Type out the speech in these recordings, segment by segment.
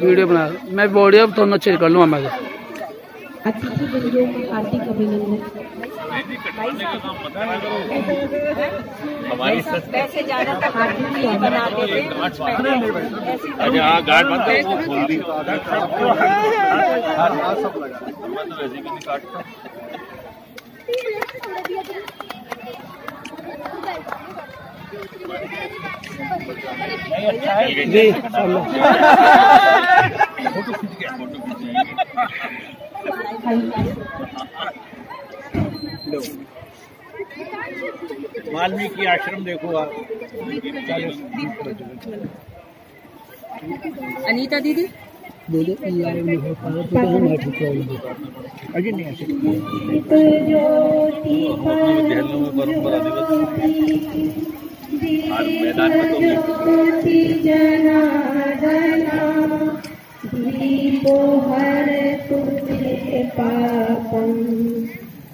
Video बना मैं video तो ना चेक कर लूँगा मैं। अतिथि बंधुओं को हार्दिक अभिनंदन। हमारी पैसे ज्यादा तक बना देते हैं। गार्ड बनता है वो खोल दी वैसे भी नहीं काटता। वाल्मीकि आश्रम देखो आप। अनीता दीदी बोलो अजी नहीं मैदान में तो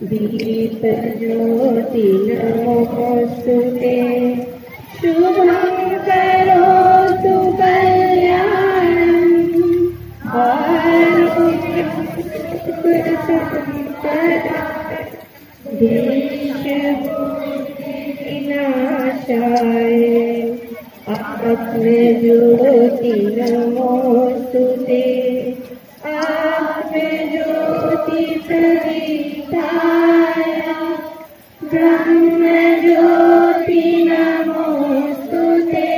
दीप ज्योति नमोस्तुते शुभं करोतु कल्याणं देशविनाशाय आत्मज्योति नमोस्तुते आत्मज्योति ब्रह्म ज्योति नमोस्तुते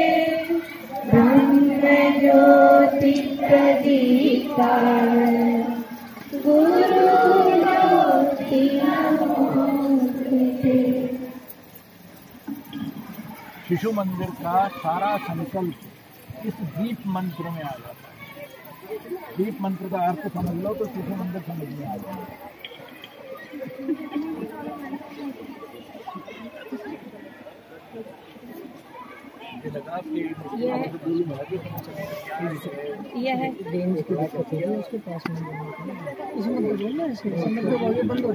ब्रह्म ज्योति प्रदीप्ताय गुरु ज्योति नमोस्तुते। शिशु मंदिर का सारा संकल्प इस दीप मंत्र में आ जाता है। दीप मंत्र का अर्थ समझ लो तो शिशु मंदिर समझ में आ जाएगा। यह है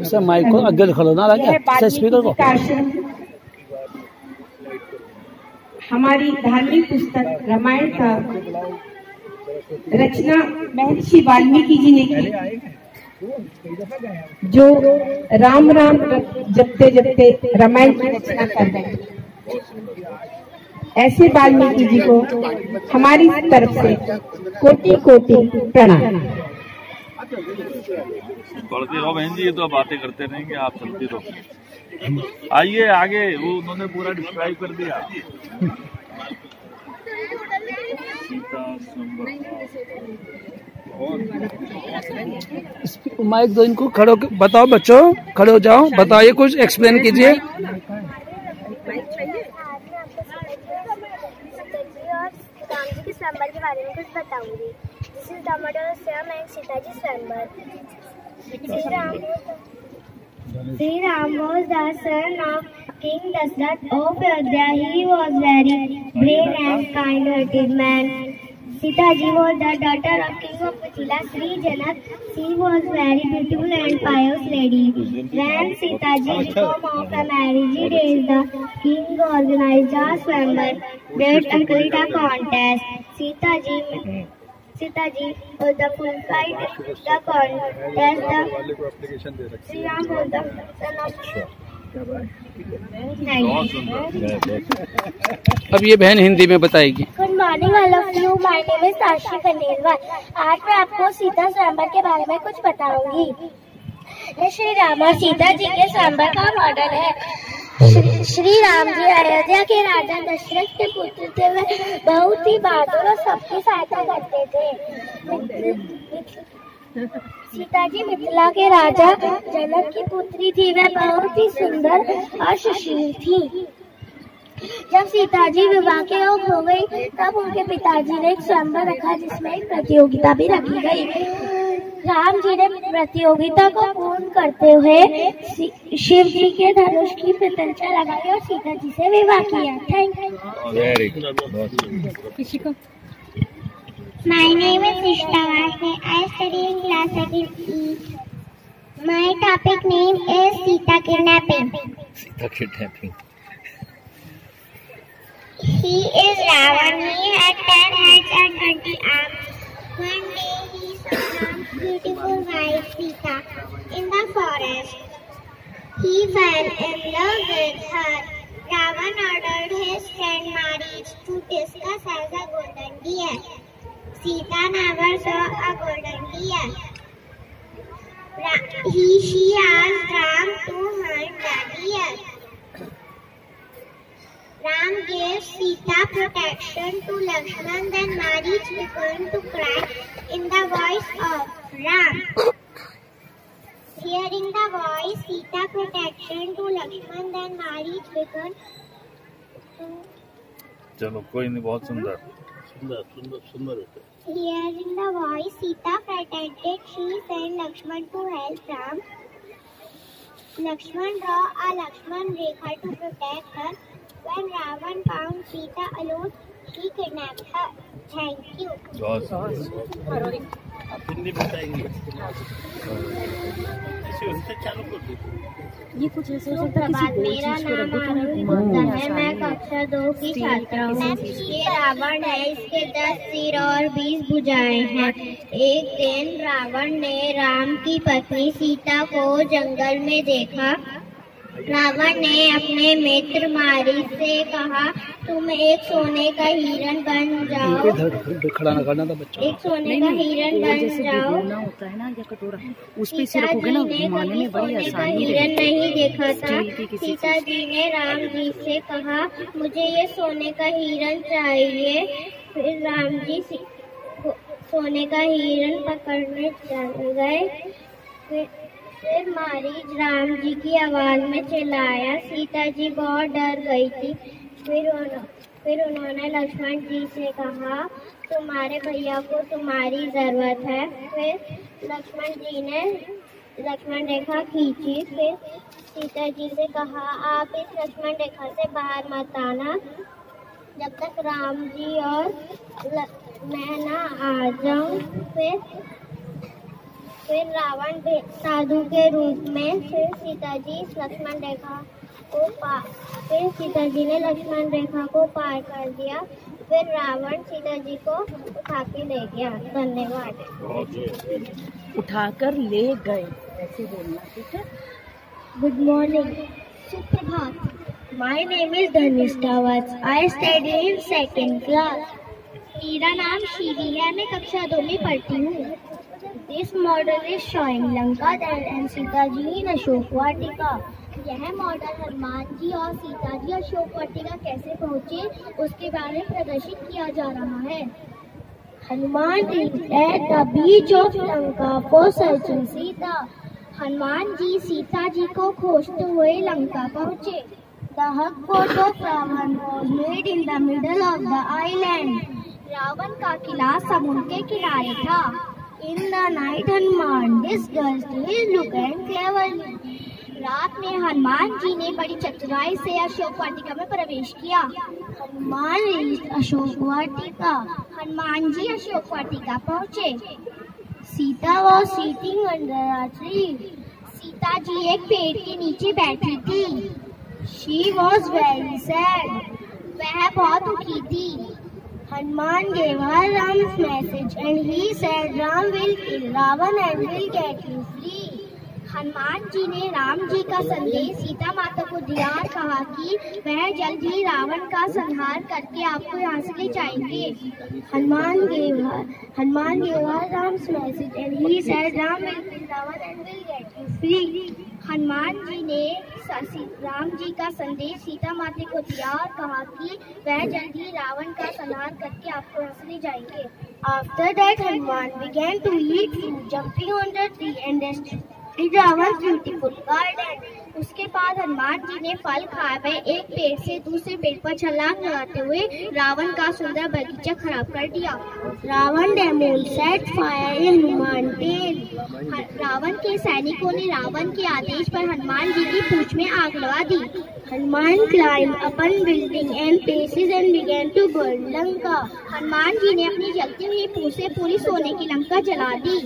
सर माइक को आगे खोलो ना लगे स्पीकर को। हमारी धार्मिक पुस्तक रामायण का रचना महर्षि वाल्मीकि जी ने की, जो राम राम जपते जपते रामायण की रचना कर रहे हैं। ऐसे वाल्मीकि जी को हमारी तरफ से कोटि कोटि प्रणाम। पढ़ते रहो बहन जी, ये तो बातें करते रहेंगे, आप चलते रहो। आइए आगे, वो उन्होंने पूरा डिस्क्राइब कर दिया। माइक दो इनको, खड़े बताओ बच्चों, खड़े हो जाओ, बताइए कुछ एक्सप्लेन कीजिए। स्वयंवर के बारे में कुछ बताऊंगी। दिस इज दामोदर स्वयं एंड सीताजी स्वयंवर। Sri Ram was the son of King Dasharatha of Ayodhya. He was very brave and kind-hearted man. Sitaji was the daughter of King of Mithila, Sri Janak. She was very beautiful and pious lady. When Sitaji came of the marriage days, the king organized a swayamvar that included a contest. Sitaji was the fulfilled the contest. Sri Ram was the son of. अब ये बहन हिंदी में बताएगी। Good morning all of you, my name is Sakshi Khandelwal. आज मैं आपको सीता स्वयंवर के बारे में कुछ बताऊंगी। ये श्री राम और सीता जी के स्वयंवर का मॉडल है। श्री राम जी अयोध्या के राजा दशरथ के पुत्र थे। वे बहुत ही बहादुर और सबकी सहायता करते थे। सीता जी मिथिला के राजा जनक की पुत्री थी। वह बहुत ही सुंदर और सुशील थी। जब सीता जी विवाह के योग्य हो गई, तब उनके पिताजी ने एक स्वयंवर रखा, जिसमें एक प्रतियोगिता भी रखी गई। राम जी ने प्रतियोगिता को पूर्ण करते हुए शिव जी के धनुष की प्रतिष्ठा लगाई और सीता जी से विवाह किया। Thank you. My name is Ishta Varshney. I study in class 2E. My topic name is Sita kidnapping. Sita kidnapping. He is Ravan. He had 10 heads and 20 arms. One day he saw Ram's beautiful wife Sita in the forest. He fell in love with her. Ravan ordered his friend Marich to discuss as a golden deer. Sita never saw a golden deer. She asked Ram to hunt the deer. Ram gave Sita protection to Lakshman. Then Marich began to cry in the voice of Ram. Hearing the voice, Sita protection to Lakshman. Then Marich began. चलो कोई नहीं, बहुत सुंदर सुंदर सुंदर सुंदर होता है। Hearing the voice, Sita protected. She sent Lakshman to help Ram. Lakshman draw a Lakshman Rekha to protect her. When Ravan found Sita alone, he kidnapped her. Thank you. आप हिंदी बताएंगे? ऐसे उनसे चालू कर दो। ये कुछ ऐसे सुप्रभात, मेरा नाम आरोही होता है। मैं कक्षा 2 की छात्रा हूँ। ये रावण है, इसके 10 सिर और 20 भुजाएं हैं। एक दिन रावण ने राम की पत्नी सीता को जंगल में देखा। रावण ने अपने मित्र मारीच से कहा, तुम एक सोने का हिरण बन जाओ। खड़ा ना करना था बच्चा। एक सोने का हिरण बन जाओ। होता है ना, या कटोरा, उस पे से रखोगे ना, घुमाने में बड़ी आसानी हिरण रहेगी। नहीं देखा था। सीता जी ने राम जी से कहा, मुझे ये सोने का हिरण चाहिए। फिर राम जी सोने का हिरण पकड़ने चले गए। फिर मारीच राम जी की आवाज में चिल्लाया। सीता जी बहुत डर गई थी। फिर उन्होंने लक्ष्मण जी से कहा, तुम्हारे भैया को तुम्हारी जरूरत है। फिर लक्ष्मण जी ने लक्ष्मण रेखा खींची। फिर सीता जी से कहा, आप इस लक्ष्मण रेखा से बाहर मत आना जब तक राम जी और मैं ना आ जाऊं। फिर रावण साधु के रूप में फिर सीता जी ने लक्ष्मण रेखा को पार कर दिया। फिर रावण सीता जी को उठा के ले गया। धन्यवाद। उठाकर ले गए, ऐसे बोलना, ठीक है। गुड मॉर्निंग, सुप्रभात। My name is Dhanishtha Vats. I study in 2nd class. मेरा नाम शीरी है, मैं कक्षा 2 में पढ़ती हूँ। This model is showing Lanka and Sita ji in Ashok Vatika. यह मॉडल हनुमान जी और सीता जी अशोक वाटिका कैसे पहुँचे उसके बारे में प्रदर्शित किया जा रहा है। Hanuman ji at the beach of Lanka for searching Sita. Hanuman ji Sita ji को खोजते हुए लंका पहुँचे। The hut fort of Ravan was made in the middle of the island। Ravan का किला समुद्र के किनारे था। In the night, Hanuman disguised his look and cleverly। रात में हनुमान जी ने बड़ी चतुराई से अशोक वाटिका में प्रवेश किया। हनुमान reached अशोक वाटिका। हनुमान जी अशोक वाटिका पहुँचे। Sita was sitting under a tree। Sita ji एक पेड़ के नीचे बैठी थी। She was very sad। वह बहुत दुखी थी। Hanuman gave her Ram's message and he said Ram will kill Ravan and will get you free। Hanuman ji ने राम जी का संदेश सीता माता को दिया और कहा कि वह जल्द ही रावण का संहार करके आपको यहाँ से ले जाएंगे। Hanuman gave her Ram's message and he said Ram will kill Ravan and will get you free। Hanuman ji ने राम जी का संदेश सीता माता को दिया और कहा कि वह जल्द ही रावण का संहार करके आपको यहाँ से ले जाएंगे। After that, Hanuman began to eat food, jumping on the tree and destroying Ravan's beautiful garden। उसके बाद हनुमान जी ने फल खाए हुए एक पेड़ से दूसरे पेड़ पर छलांग लगाते हुए रावण का सुंदर बगीचा खराब कर दिया। Ravan demon set fire in Hanuman tail. Ravan के सैनिकों ने रावण के आदेश पर हनुमान जी की पूंछ में आग लगा दी। Hanuman climb upon building and places and began to burn Lanka. Hanuman ji ने अपनी जलती हुई पूंछ से पूरी सोने की लंका जला दी।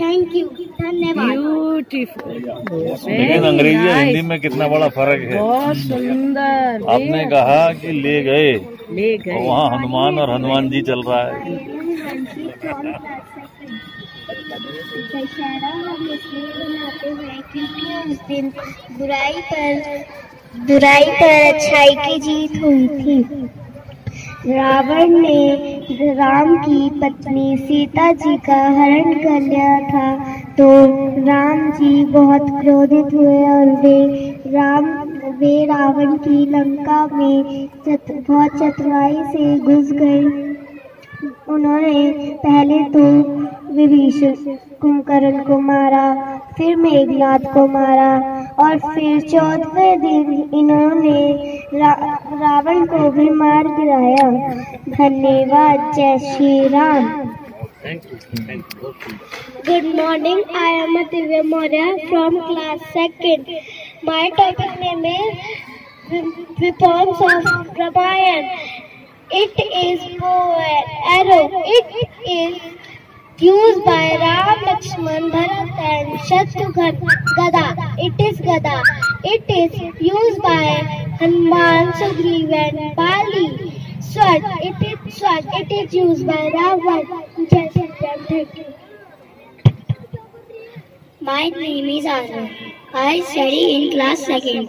थैंक यू, धन्यवाद। ब्यूटीफुल। लेकिन अंग्रेजी और हिंदी में कितना बड़ा फर्क है। बहुत सुंदर। आपने कहा कि ले गए ले और गए। वहाँ हनुमान और हनुमान जी चल रहा है। दशहरा हम इसलिए मनाते हैं क्योंकि उस दिन बुराई पर अच्छाई की जीत हुई थी। रावण ने राम की पत्नी सीता जी का हरण कर लिया था, तो राम जी बहुत क्रोधित हुए और वे रावण की लंका में बहुत चतुराई से घुस गए। उन्होंने पहले तो विभीषण कुंभकर्ण को मारा, फिर मेघनाथ को मारा और फिर 14वें दिन इन्होंने रावण को भी मार गिराया। धन्यवाद। जय Shri Ram. Good morning. I am Divya Maurya from class 2nd. My topic name is Weapons of Ramayana. It is bow and arrow. It is used by Ram, Lakshman, Bharat and Shatrughan. Gada. It is Gada. It is used by Hanuman, Sugriva and Bali. Sword. It is sword. It is used by Ravan. Thank you. My name is Arun. I study in class 2nd.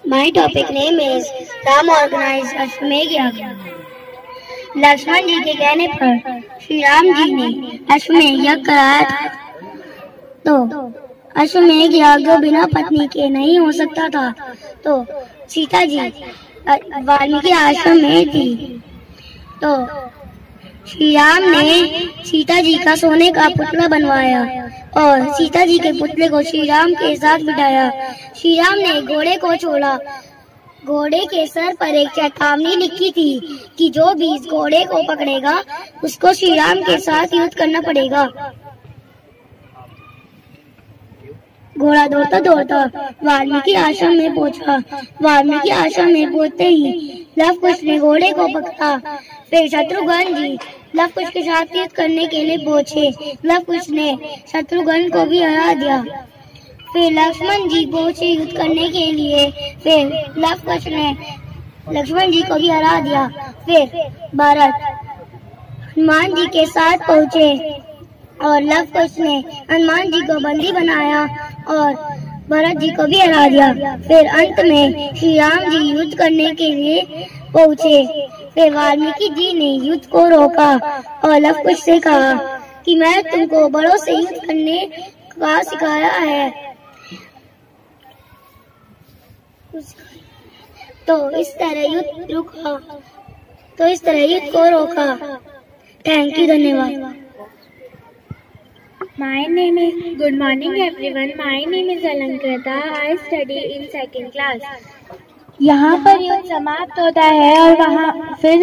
My topic name is Ram organized Ashwamedh Yagya. Lakshman जी के कहने पर श्री राम जी ने अश्वमेध यज्ञ कराया था। तो अश्वमेध यज्ञ बिना पत्नी के नहीं हो सकता था, तो सीता जी वाल्मीकि आश्रम में थी। तो श्री राम ने सीता जी का सोने का पुतला बनवाया और सीता जी के पुतले को श्री राम के साथ बिठाया। श्री राम ने घोड़े को छोड़ा। घोड़े के सर पर एक चेतावनी लिखी थी कि जो भी इस घोड़े को पकड़ेगा उसको श्री राम के साथ युद्ध करना पड़ेगा। घोड़ा दौड़ता दौड़ता वाल्मीकि आश्रम में पहुंचा। वाल्मीकि आश्रम में पहुंचते ही लव कुश ने घोड़े को पकड़ा। फिर शत्रुघ्न जी लव कुश के साथ युद्ध करने के लिए पहुंचे। लव कुश ने शत्रुघ्न को भी हरा दिया। फिर लक्ष्मण जी पहुंचे युद्ध करने के लिए। फिर लव कुश ने लक्ष्मण जी को भी हरा दिया। फिर भरत हनुमान जी के साथ पहुंचे और लव कुश ने हनुमान जी को बंदी बनाया और भरत जी को भी हरा दिया। फिर अंत में श्री राम जी युद्ध करने के लिए पहुंचे। फिर वाल्मीकि जी ने युद्ध को रोका और लव कुश से कहा कि मैं तुमको बड़ों से युद्ध करने का सिखाया है, तो इस तरह युद्ध को रोका। Thank you. धन्यवाद। Good morning everyone. My name is Alankrita. I study in 2nd class. यहाँ पर युद्ध समाप्त होता है और वहाँ फिर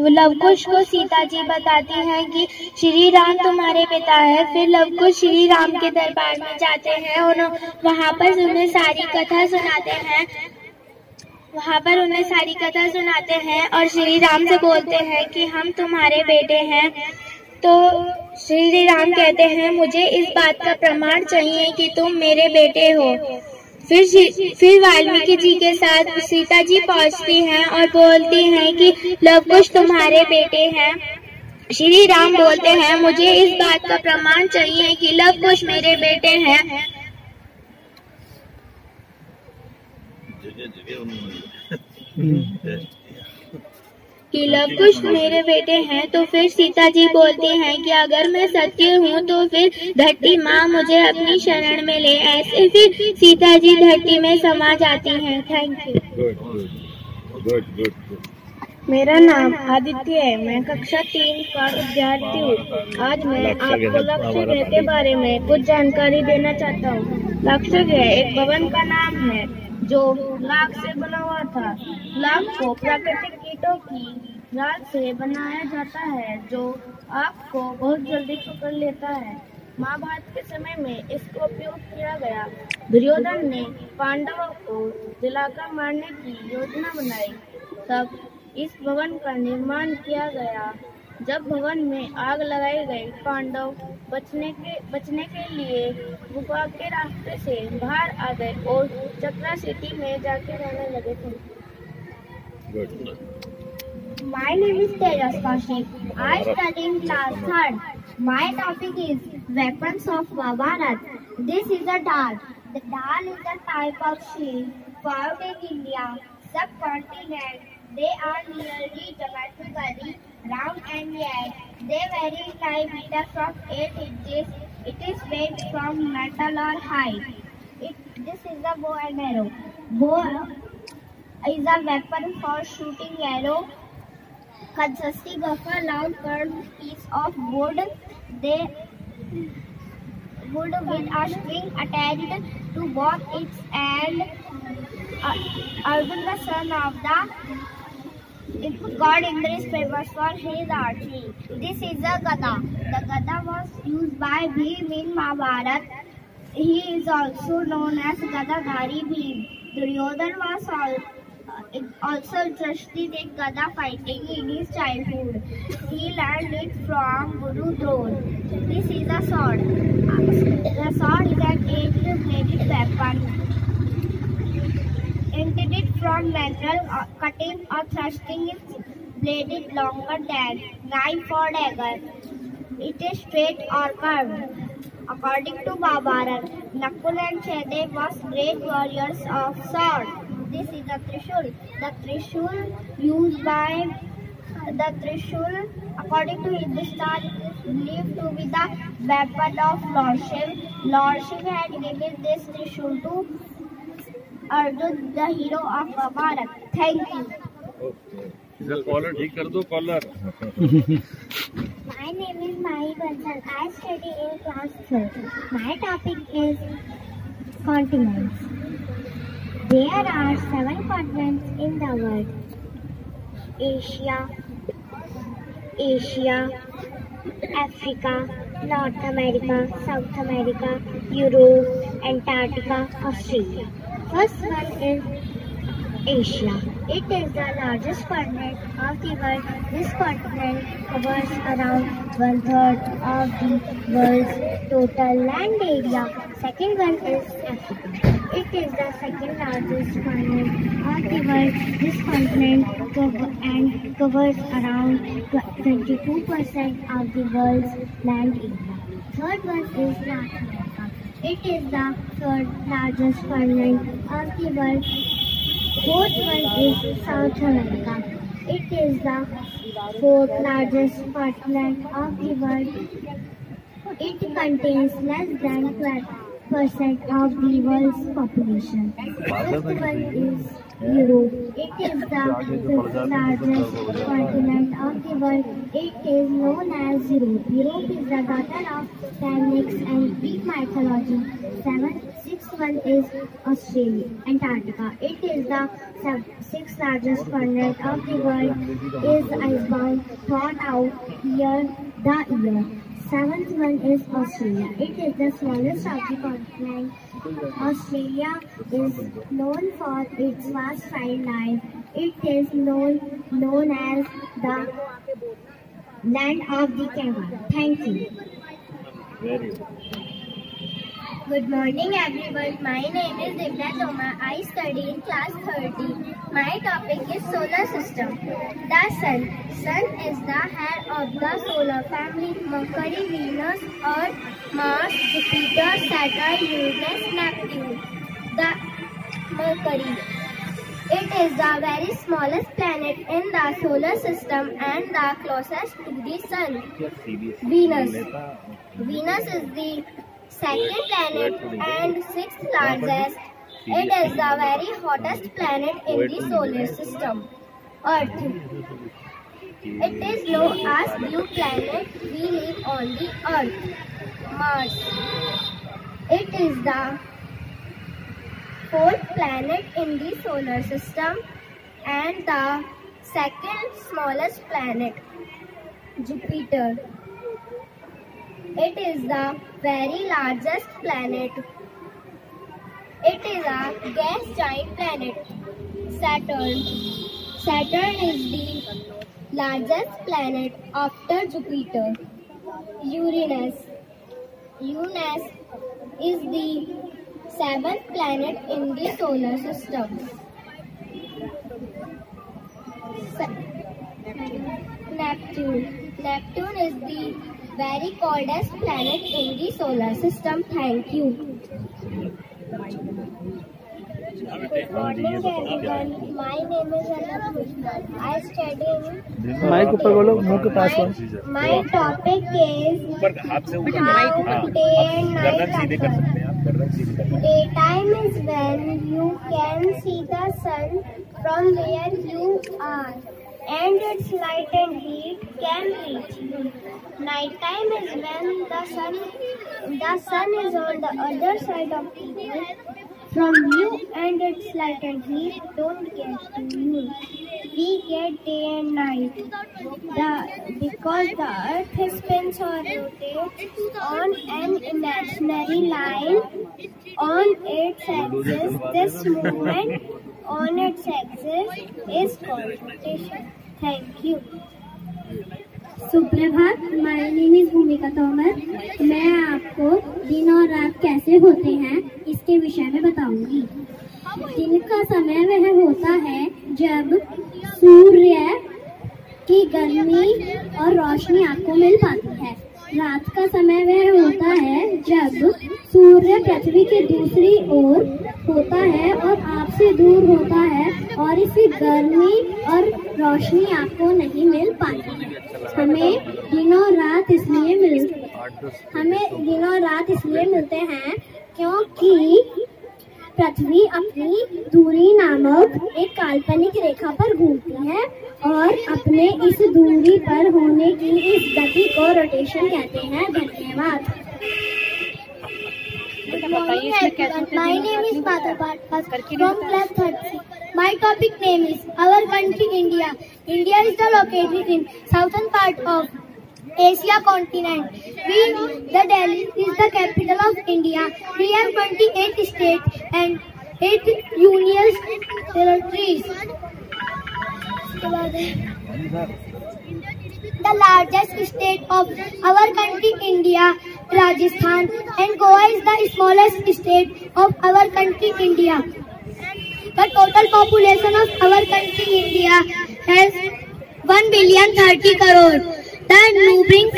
लव कुश को सीता जी बताती हैं कि श्री राम तुम्हारे पिता है। फिर लव कुश श्री राम के दरबार में जाते हैं और वहाँ पर उन्हें सारी कथा सुनाते हैं और श्री राम से बोलते हैं कि हम तुम्हारे बेटे हैं। तो श्री राम कहते हैं मुझे इस बात का प्रमाण चाहिए कि तुम मेरे बेटे हो। फिर वाल्मीकि जी के साथ सीता जी पहुंचती हैं और बोलती हैं कि लव कुश तुम्हारे बेटे हैं। श्री राम बोलते हैं मुझे इस बात का प्रमाण चाहिए कि लव कुश मेरे बेटे हैं। कि लव कुश मेरे बेटे हैं। तो फिर सीता जी बोलती हैं कि अगर मैं सत्य हूँ तो फिर धरती माँ मुझे अपनी शरण में ले। ऐसे फिर सीता जी धरती में समा जाती हैं। Thank you. मेरा नाम आदित्य है। मैं कक्षा 3 का विद्यार्थी हूँ। आज मैं आपको लक्ष्य ग्रह के बारे में कुछ जानकारी देना चाहता हूँ। लक्ष्य ग्रह एक भवन का नाम है जो लाख से बना हुआ था। लाख को प्राकृतिक कीटों की जाल से बनाया जाता है जो आग को बहुत जल्दी पकड़ लेता है। महाभारत के समय में इसका उपयोग किया गया। दुर्योधन ने पांडवों को जलाकर मारने की योजना बनाई, तब इस भवन का निर्माण किया गया। जब भवन में आग लगाई गई, पांडव बचने के लिए गुफा के रास्ते से बाहर आ गए और चक्रा सिटी में जाके रहने लगे थे। My name is Tejas Kaushik. I study in class 3rd. My topic is weapons of Bharat. This is a dal. The dal is a type of shield found in India subcontinent. They are nearly geometrically round and yet they vary in diameter from 8 inches. It is made from metal or hide. This is a bow and arrow. Bow is a weapon for shooting arrow consisting of a long curved piece of wood. They wood with a string attached to both its ends. Arjun, the son of the god Indra, is famous for his archery. This is a gada. The gada was used by Bhim in Mahabharata. He is also known as Gadadhari Bhim. Duryodhan was also interested in gada fighting in his childhood. He learned it from Guru Drona. This is a sword. The sword is an edged-bladed weapon intended from metal. Cutting or thrusting is bladed longer than knife or dagger. It is straight or curved. According to Mahabharata, Nakul and Sahdev was great warriors of sword. This is the Trishul. The Trishul used by the Trishul, according to Hindustan, it is believed to be the weapon of Lord Shiv. Lord Shiv had given this Trishul to Arjun, the hero of Mahabharata. Thank you. Collar ठीक कर दो collar. My name is Mahi Bansal. I study in class 12. My topic is continents. There are 7 continents in the world. Asia, Africa, North America, South America, Europe, Antarctica, Australia. First one is Asia. It is the largest continent of the world. This continent covers around 1/3 of the world's total land area. Second one is Africa. It is the second largest continent of the world. This continent covers around 22% of the world's land area. Third one is North America. It is the third largest continent of the world. Fourth one is South America. It is the fourth largest continent of the world. It contains less than 12% of the world's population. Fifth one is Europe. It is the fifth largest continent of the world. It is known as Europe. Europe is the daughter of Phoenix and Greek mythology. Sixth one is Australia, Antarctica. It is the sixth largest continent of the world. Is icebound thought out year. Seventh one is Australia. It is the smallest of the continent. Australia is known for its vast wildlife. It is known as the land of the camel. Thank you. Very good. Good morning everyone. My name is Divya Toma. I study in class 30. My topic is solar system. The sun. Sun is the head of the solar family. Mercury, Venus, Earth, Mars, Jupiter, Saturn, Uranus, Neptune. The Mercury. It is the very smallest planet in the solar system and the closest to the sun. Venus. Venus is the second planet and sixth largest. It is the very hottest planet in the solar system. Earth. It is known as blue planet. We live on the Earth. Mars. It is the fourth planet in the solar system and the second smallest planet. Jupiter. It is the very largest planet. It is a gas giant planet. Saturn. Saturn is the largest planet after Jupiter. Uranus. Uranus is the 7th planet in the solar system. Neptune. Neptune is the very coldest planet in the solar system. Thank you. Good morning everyone. My name is Anna Bhushan. I study in mic ऊपर बोलो, मुंह के पास बोलो। My topic is how day and night occur. Daytime is when you can see the sun from where you are, and its light and heat can reach you. Nighttime is when the sun is on the other side of the earth from you, and its light and heat don't get to you. We get day and night because the earth spins or rotates on an imaginary line on its axis. This movement on its axis is called rotation. Thank you. सुप्रभात, my name is भूमिका तोमर। मैं आपको दिन और रात कैसे होते हैं इसके विषय में बताऊंगी। दिन का समय वह होता है जब सूर्य की गर्मी और रोशनी आपको मिल पाती है। रात का समय वह होता है जब सूर्य पृथ्वी के दूसरी ओर होता है और आपसे दूर होता है और इसकी गर्मी और रोशनी आपको नहीं मिल पाती है। हमें दिन और रात इसलिए मिलते हैं क्योंकि पृथ्वी अपनी दूरी नामक एक काल्पनिक रेखा पर घूमती है और अपने इस दूरी पर होने की इस गति को रोटेशन कहते हैं। धन्यवाद। My name is Father Bhatpas from class 3rd. My topic name is our country India. India is located in southern part of Asia continent. The Delhi is the capital of India. We have 28 states and 8 union territories. The largest state of our country India, Rajasthan, and Goa is the smallest state of our country India. The total population of our country India has 1,030 crore. The neighboring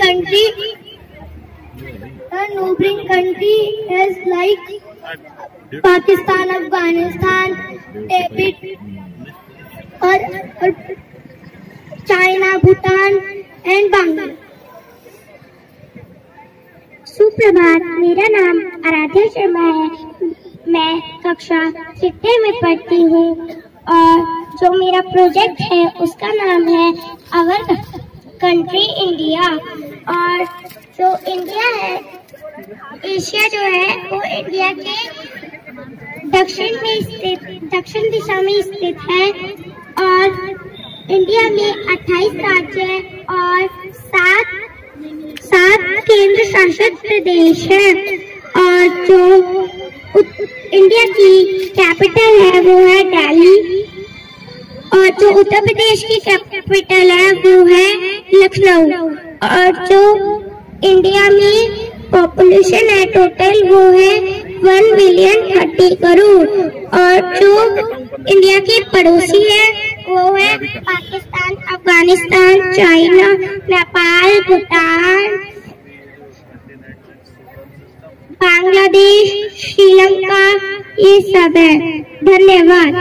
country is like Pakistan, Afghanistan, Tibet, or China, Bhutan, and Bangladesh. सुप्रभात, मेरा नाम आराध्या शर्मा है। मैं कक्षा 6 में पढ़ती हूँ और जो मेरा प्रोजेक्ट है उसका नाम है आवर कंट्री इंडिया। और जो इंडिया है, एशिया जो है वो इंडिया के दक्षिण दिशा में स्थित है और इंडिया में 28 राज्य और 7 केंद्र शासित प्रदेश हैं। और जो इंडिया की कैपिटल है वो है दिल्ली और जो उत्तर प्रदेश की कैपिटल है वो है लखनऊ। और जो इंडिया में पॉपुलेशन है टोटल वो है 1,030 करोड़। और जो इंडिया के पड़ोसी है वो है पाकिस्तान, अफगानिस्तान, चाइना, नेपाल, भूटान, बांग्लादेश, श्रीलंका, ये सब है। धन्यवाद।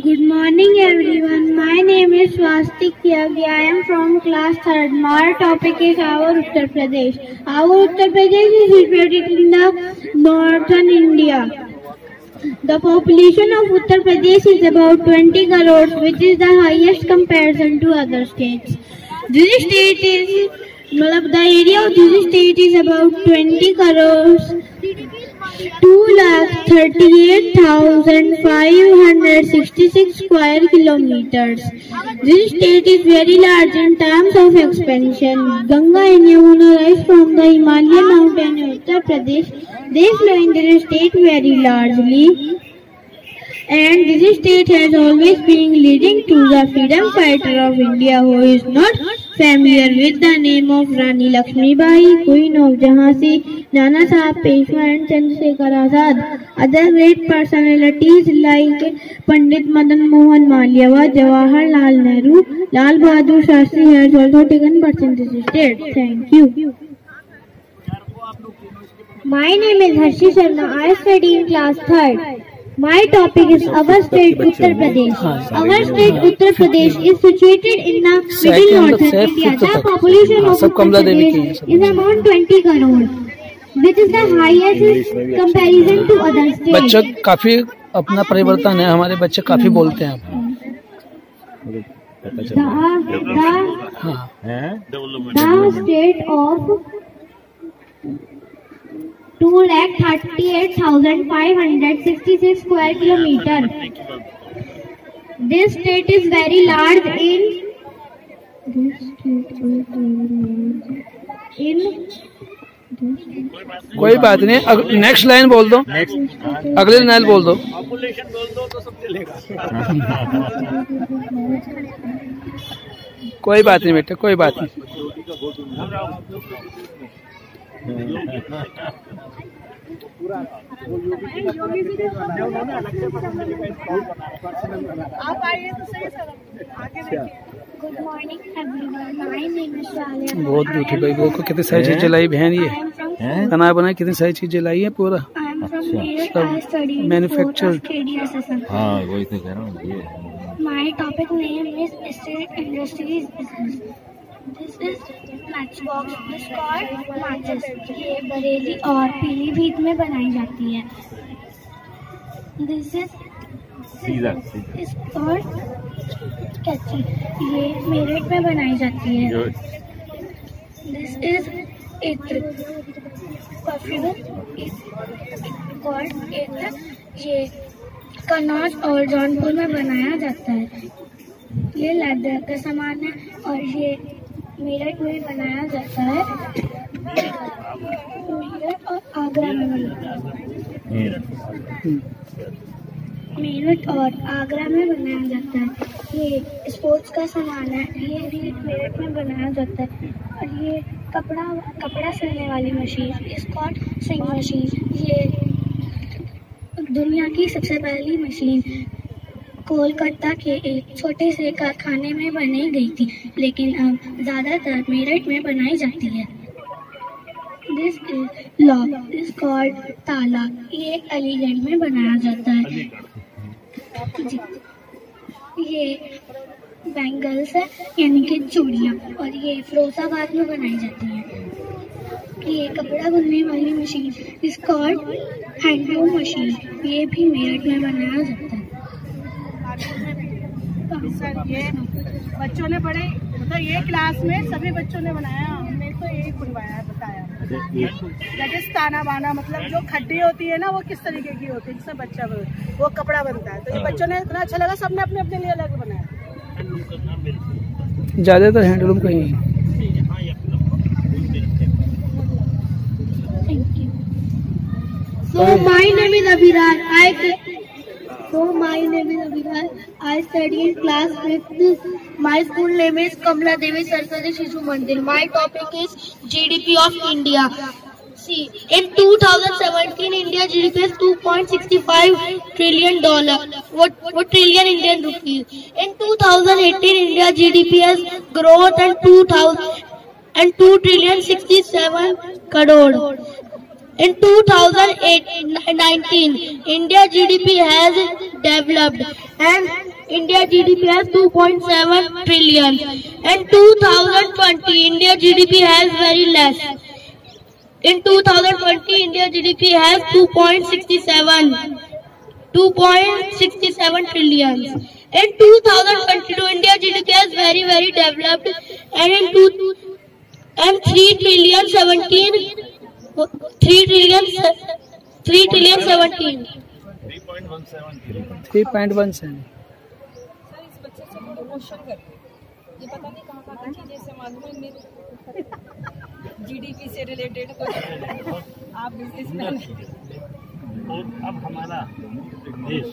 Good morning everyone. My name is Swastik Tyagi. I am from class 3rd. My topic is our Uttar Pradesh. Our Uttar Pradesh is situated in the northern India. The population of Uttar Pradesh is about 20 crores, which is the highest comparison to other states. The area of this state is about 20 crores, 2,38,566 square kilometers. This state is very large in terms of expansion. Ganga and Yamuna rise from the Himalayan mountain in Uttar Pradesh. They flow in the state very largely. And this state has always been leading to the freedom fighter of India who is not familiar with the name of Rani Lakshmibai, Queen of Jhansi, Nana Sahib Peshwa and Chandrasekhar Azad. Other great personalities like Pandit Madan Mohan Malyawa, Jawaharlal Nehru, Lal Bahadur Shastri has also taken birth in this state. Thank you. My name is Harshi Sharma. I study in class 3rd. My topic is our state Uttar Pradesh. Our state Uttar Pradesh is situated in the middle northern India. The population of Uttar Pradesh is around 20 crore, which is the highest comparison to other states. बच्चों काफी अपना परिवर्तन है, हमारे बच्चे काफी बोलते हैं। The state of 238,566 square kilometer. This state is very large कोई बात नहीं, नेक्स्ट लाइन बोल दो, अगली लाइन बोल दो। पॉपुलेशन बोल दो तो सब चलेगा। कोई बात नहीं बेटा, कोई बात नहीं। Good morning everyone. My name is Shalia. बहुत झूठी भाई, वो को कितनी सारी चीजें लाई बहन, ये खाना बनाए कितनी सारी चीजें लाई है पूरा। मैन्युफैक्चर्ड। हाँ वही तो कह रहा हूँ ये। My topic name is State Industries Business. This is matchbox. This called matches. ये बरेली और पीलीभीत में बनाई जाती है। This is called कैची, ये मेरठ में बनाई जाती है। This is इत्र, परफ्यूम कॉल्ड इत्र, ये कन्नौज और जौनपुर में बनाया जाता है। ये लेदर का सामान है और ये मेरठ में बनाया जाता है। मेरठ और आगरा में बनाया मेरठ और आगरा में बनाया जाता है। ये स्पोर्ट्स का सामान है, ये भी मेरठ में बनाया जाता है। और ये कपड़ा सिलने वाली मशीन, इसको सिंग मशीन, ये दुनिया की सबसे पहली मशीन कोलकाता के एक छोटे से कारखाने में बनाई गई थी, लेकिन अब ज़्यादातर मेरठ में बनाई जाती है। This is lock, this called ताला, ये अलीगढ़ में बनाया जाता है। ये बैंगल्स है, यानी कि चूड़ियाँ, और ये फिरोजाबाद में बनाई जाती है। ये कपड़ा बुनने वाली मशीन इस कॉल्ड हैंडलूम मशीन, ये भी मेरठ में बनाया जाता है। सर ये बच्चों ने बड़े मतलब ये क्लास में सभी बच्चों ने बनाया, हमने तो यही बनवाया है, बताया। जैसे ताना बाना, मतलब जो खड्डी होती है ना वो किस तरीके की होती है, जिससे बच्चा वो कपड़ा बनता है। तो ये बच्चों ने इतना अच्छा लगा, सबने अपने अपने लिए अलग बनाया। ज्यादातर हैंडलूम का ही है। So my name is Abhiran. I study in class 5th. My school name is Kamla Devi Saraswati Shishu Mandir. My topic is GDP of India. See, in 2017, India GDP is $2.65 trillion. What trillion Indian rupees? In 2018, India GDP has grown and 2,267 crore. In 2019, India GDP has developed and India GDP has 2.7 trillion. In 2020, India GDP has very less. In 2020, India GDP has 2.67 trillion. In 2022, India GDP has very developed and 3 trillion 17. 3 trillion 17. 3.17। ये पता नहीं कहाँ चीजें से मालूम है मेरे GDP से रिलेटेड कुछ। आप बिजनेसमैन और अब हमारा देश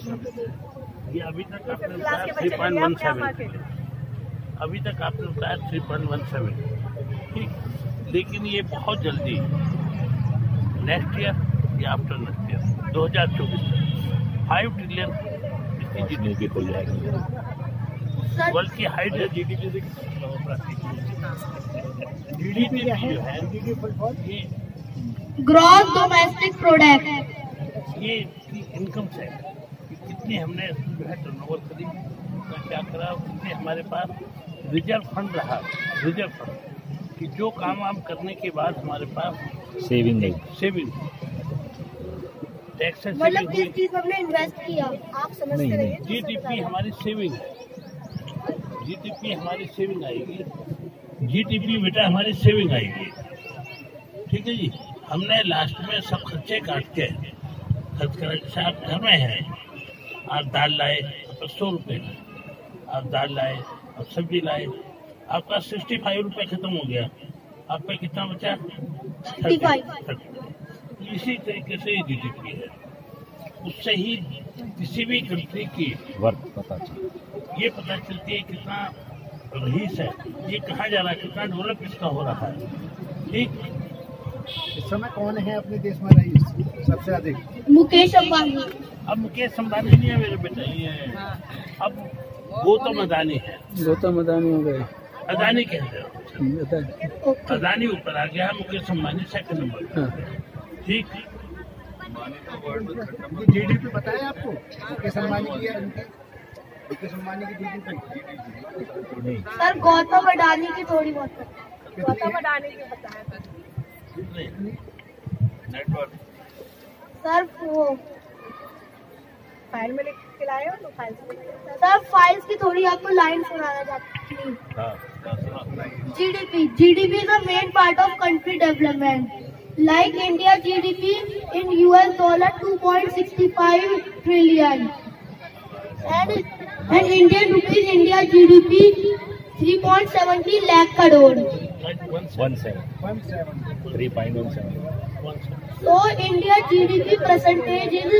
ये अभी तक आपने बताया 3.17, अभी तक आपने बताया 3.17, ठीक, लेकिन ये बहुत जल्दी नेक्स्ट ईयर या आफ्टर नेक्स्ट ईयर 2024 5 ट्रिलियन इसकी जीडीपी हो जाएगी। वर्ल्ड की हाइट है जीडीपी से जीडीपी जो है ये ग्रॉस डोमेस्टिक प्रोडक्ट, ये इनकम से कितनी हमने जो है टर्नओवर करी, क्या करा, कितने हमारे पास रिजर्व फंड रहा, रिजर्व फंड कि जो काम वाम करने के बाद हमारे पास सेविंग टैक्स से मतलब किस चीज में हमने इन्वेस्ट किया, आप समझते रहिए। जीडीपी हमारी सेविंग है, जीडीपी हमारी सेविंग आएगी, जीडीपी बेटा हमारी सेविंग आएगी, ठीक है जी। हमने लास्ट में सब खर्चे काट के खर्च करा। जैसे आप घर में हैं, आप दाल लाए, आपका 100 रुपये, आप दाल लाए, आप सब्जी लाए, आपका 65 रुपये खत्म हो गया, आपका कितना बचा? 35। इसी तरीके से जीडीपी है, उससे ही किसी भी कंट्री की वर्क ये पता चलती है कितना रईस है, ये कहाँ जा रहा है, कितना डेवलप इसका हो रहा है, ठीक। इस समय कौन है अपने देश में रईस सबसे अधिक? मुकेश अंबानी। अब मुकेश अंबानी नहीं है मेरे बेटा, ये अब गौतम अदानी है। गौतम अदानी हो गए, अदानी कहते हैं, अदानी ऊपर आ गया, मुकेश अंबानी सेकंड नंबर, ठीक। जीडीपी पता है आपको मुकेश अंबानी की? मुकेश अंबानी की जीडीपी सर गौतम अडानी की थोड़ी बहुत पता है। गौतम अडानी की पता है नेटवर्क सर, वो फाइल में लिख के लाए हो तो फाइल से सर फाइल्स की थोड़ी आपको लाइन सुनाना चाहती हूँ। GDP is a main part of country development. Like India GDP in US dollar 2.65 trillion and Indian rupees India GDP 3.70 lakh crore. 3.17. So India GDP percentage is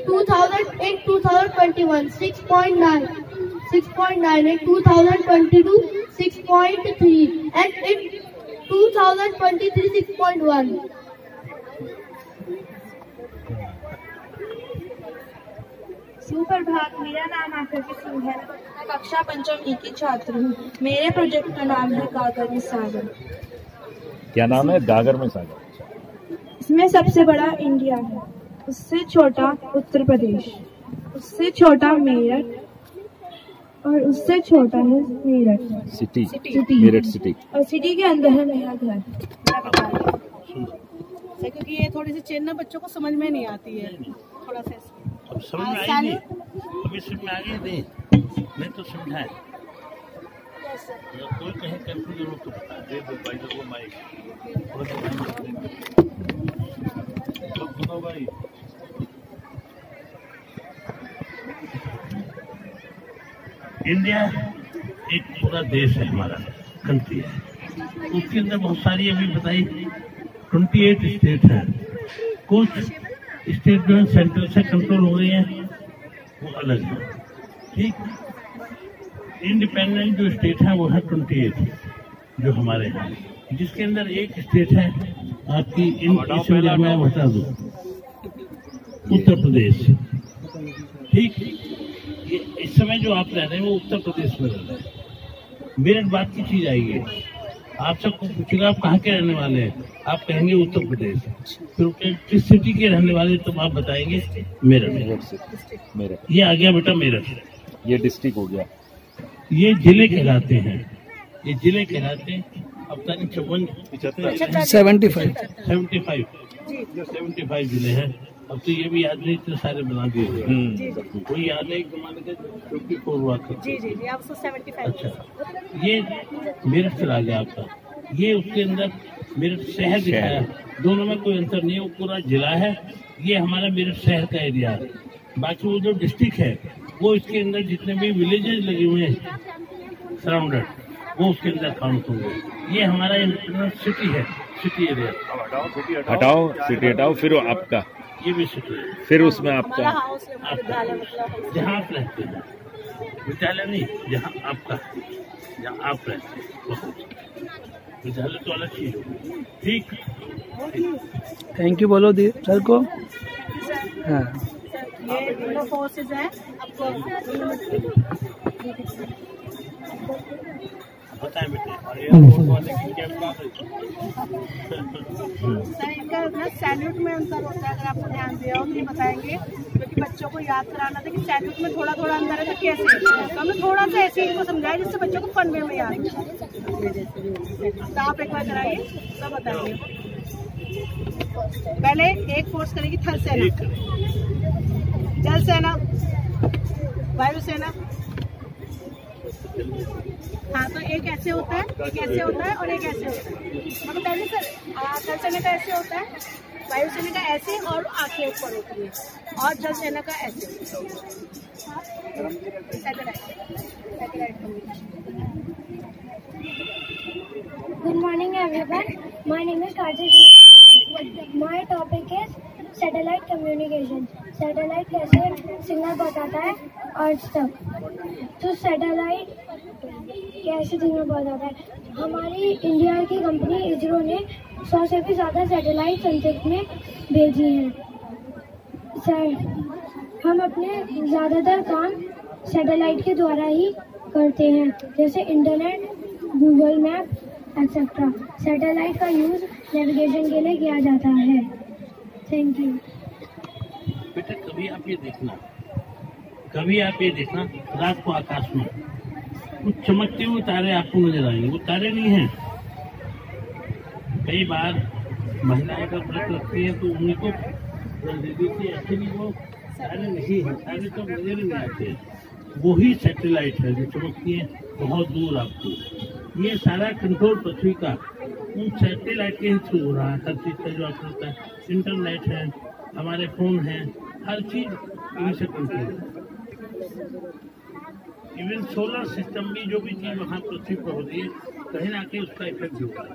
2021 6.9, in 2022 6.3 and in 2023 6.1. सुप्रभात, मेरा नाम आकृति सिंह है। मैं कक्षा पंचमी की छात्र हूँ। मेरे प्रोजेक्ट का नाम है गागर में सागर। क्या नाम है? गागर में सागर। इसमें सबसे बड़ा इंडिया है, उससे छोटा उत्तर प्रदेश, उससे छोटा मेरठ और उससे छोटा है मेरठ सिटी, मेरठ सिटी, और सिटी के अंदर है मेरा घर। क्योंकि ये थोड़ी सी चेन ना बच्चों को समझ में नहीं आती है, थोड़ा सा अब समझ में आएगी, अभी समझ में आ गई नहीं, मैं तो समझाए। कोई कहे कंफ्यूजन हो तो बता दे दो भाई, को माइक भाई। इंडिया एक पूरा देश है, हमारा कंट्री है, उसके अंदर बहुत सारी अभी बताई 28 स्टेट है। कुछ स्टेट जो है सेंट्रल से कंट्रोल हो रही है, वो अलग है, ठीक। इंडिपेंडेंट जो स्टेट है वो है 28 जो हमारे हैं, जिसके अंदर एक स्टेट है आपकी इसमें मैं बता दूं, उत्तर प्रदेश, ठीक। ये इस समय जो आप रह रहे हैं वो उत्तर प्रदेश में रह रहे हैं। मेरठ बात की चीज आएगी, आप सबको पूछेगा आप कहाँ के रहने वाले हैं, आप कहेंगे उत्तर प्रदेश, फिर किस सिटी के रहने वाले तो आप बताएंगे मेरठ। ये आ गया बेटा मेरठ, ये डिस्ट्रिक्ट हो गया, ये जिले कहलाते हैं, ये जिले कहलाते हैं। अब तक 75 जिले हैं। अब तो ये भी याद नहीं, इतने सारे बना दिए गए, कोई याद नहीं जमाने के 54 हुआ करते। अच्छा, ये मेरठ चला गया आपका, ये उसके अंदर मेरठ शहर दिखाया, दोनों में कोई अंतर नहीं है, वो पूरा जिला है। ये हमारा मेरठ शहर का एरिया है। बाकी वो जो डिस्ट्रिक्ट है वो इसके अंदर जितने भी विलेजेस लगे हुए हैं सराउंडेड, वो उसके अंदर काउंट होंगे। ये हमारा इंटरनल सिटी है, सिटी एरिया। हटाओ सिटी हटाओ, फिर आपका ये भी सिटी। फिर उसमें आपका हाउस है, विद्यालय मतलब जहाँ आप रहते हैं, विद्यालय नहीं, जहाँ आपका, जहाँ आप रहते हैं, विद्यालय तो अलग चीज होगी। ठीक, थैंक यू बोलो दी सर को। हाँ, ये दोनों फोर्सेज हैं आपको बताएं बेटे। और ये वाले की क्या बात है? सर इनका ना सैल्यूट में अंतर होता है, अगर आपको ध्यान दिया हो तो बताएंगे, क्योंकि बच्चों को याद कराना था कि सैल्यूट में थोड़ा थोड़ा अंतर है तो कैसे, तो हमने थोड़ा सा ऐसे इनको समझाया जिससे बच्चों को फन वे में याद हो। तो आप एक बार कराइए तब बताएंगे। पहले एक फोर्स करेगी थल सेना, जल सेना, वायु सेना। हाँ, तो एक ऐसे होता है, एक ऐसे होता है और एक ऐसे होता है। मतलब पहले सर थल सेना का ऐसे होता है, वायु सेना का ऐसे और आंखें ऊपर होती है, और जल सेना का ऐसे। Good morning everyone. My name is Kajal. My topic is satellite communication. Satellite कैसे सिग्नल बताता है अर्थ तक। तो सैटेलाइट कैसे सिग्नल बताता है, हमारी इंडिया की कंपनी इसरो ने 100 से भी ज़्यादा सैटेलाइट अंतरिक्ष में भेजी हैं। हम अपने ज़्यादातर काम सैटेलाइट के द्वारा ही करते हैं, जैसे internet, Google map etcetera. Satellite का यूज़ नेविगेशन के लिए किया जाता है। Thank you. बेटा कभी आप ये देखना, रात को आकाश में कुछ चमकते हुए तारे आपको नजर आएंगे। वो तारे नहीं हैं। कई बार महिलाएं का व्रत रखती है तो उनको एक्चुअली वो तारे नहीं है, तारे तो नजर नहीं आते। वही सैटेलाइट है जो चमकती है बहुत दूर आपको। ये सारा कंट्रोल पृथ्वी का उन सैटेलाइट के ही थ्रू हो रहा है। हर चीज का जो आपको होता है, इंटरनेट है, हमारे फोन है, हर चीज इन्हीं से कंट्रोल है। इवन सोलर सिस्टम भी जो भी चीज वहाँ पृथ्वी पर हो रही है, कहीं ना कहीं उसका इफेक्ट होता है।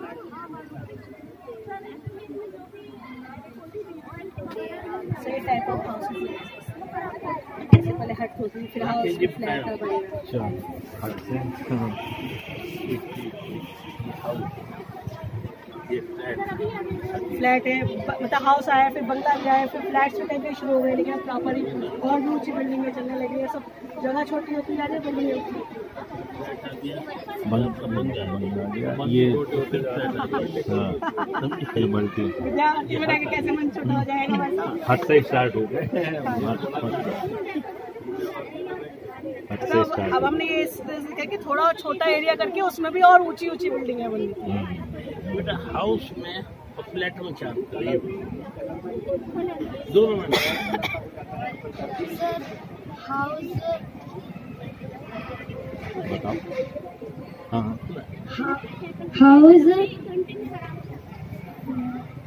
टाइप ऑफ हाउस पहले हट होती है, फिर हाउस फ्लैट का बनेगा। फ्लैट है, मतलब हाउस आया, फिर बंगला भी आया, फिर फ्लैट से टाइप शुरू हो गए, लेकिन प्रॉपर और भी ऊंची बिल्डिंगें चलने लगी है। सब जगह छोटी होती जा रही है, बिल्डिंग ये विद्यार्थी बना के कैसे मन छोटा हो जाएगा वैसा। हट से स्टार्ट हो गए। अब हमने ये कहा कि थोड़ा छोटा एरिया करके उसमें भी और ऊंची ऊंची बिल्डिंगें बनी। बेटा हाउस में और फ्लैट में क्या दोनों में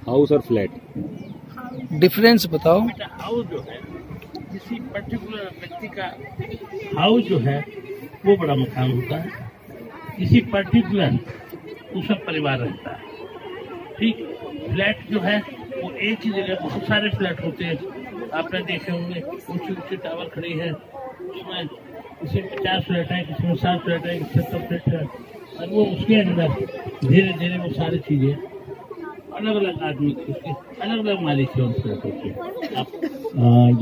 हाउस और फ्लैट डिफरेंस बताओ। बेटा हाउस जो है किसी पर्टिकुलर व्यक्ति का हाउस जो है वो बड़ा मकान होता है, किसी पर्टिकुलर उसका परिवार रहता है। ठीक, फ्लैट जो है वो एक ही जगह बहुत सारे फ्लैट होते हैं। आपने देखे होंगे ऊंची ऊंची टावर खड़ी है, उसमें किसी में 50 फ्लैट है, किसी में 7 फ्लैट है, किसी में 70 फ्लैट है, और वो उसके अंदर धीरे धीरे वो सारी चीजें अलग अलग आदमी उसके अलग अलग मालिक है उन फ्लैटों के।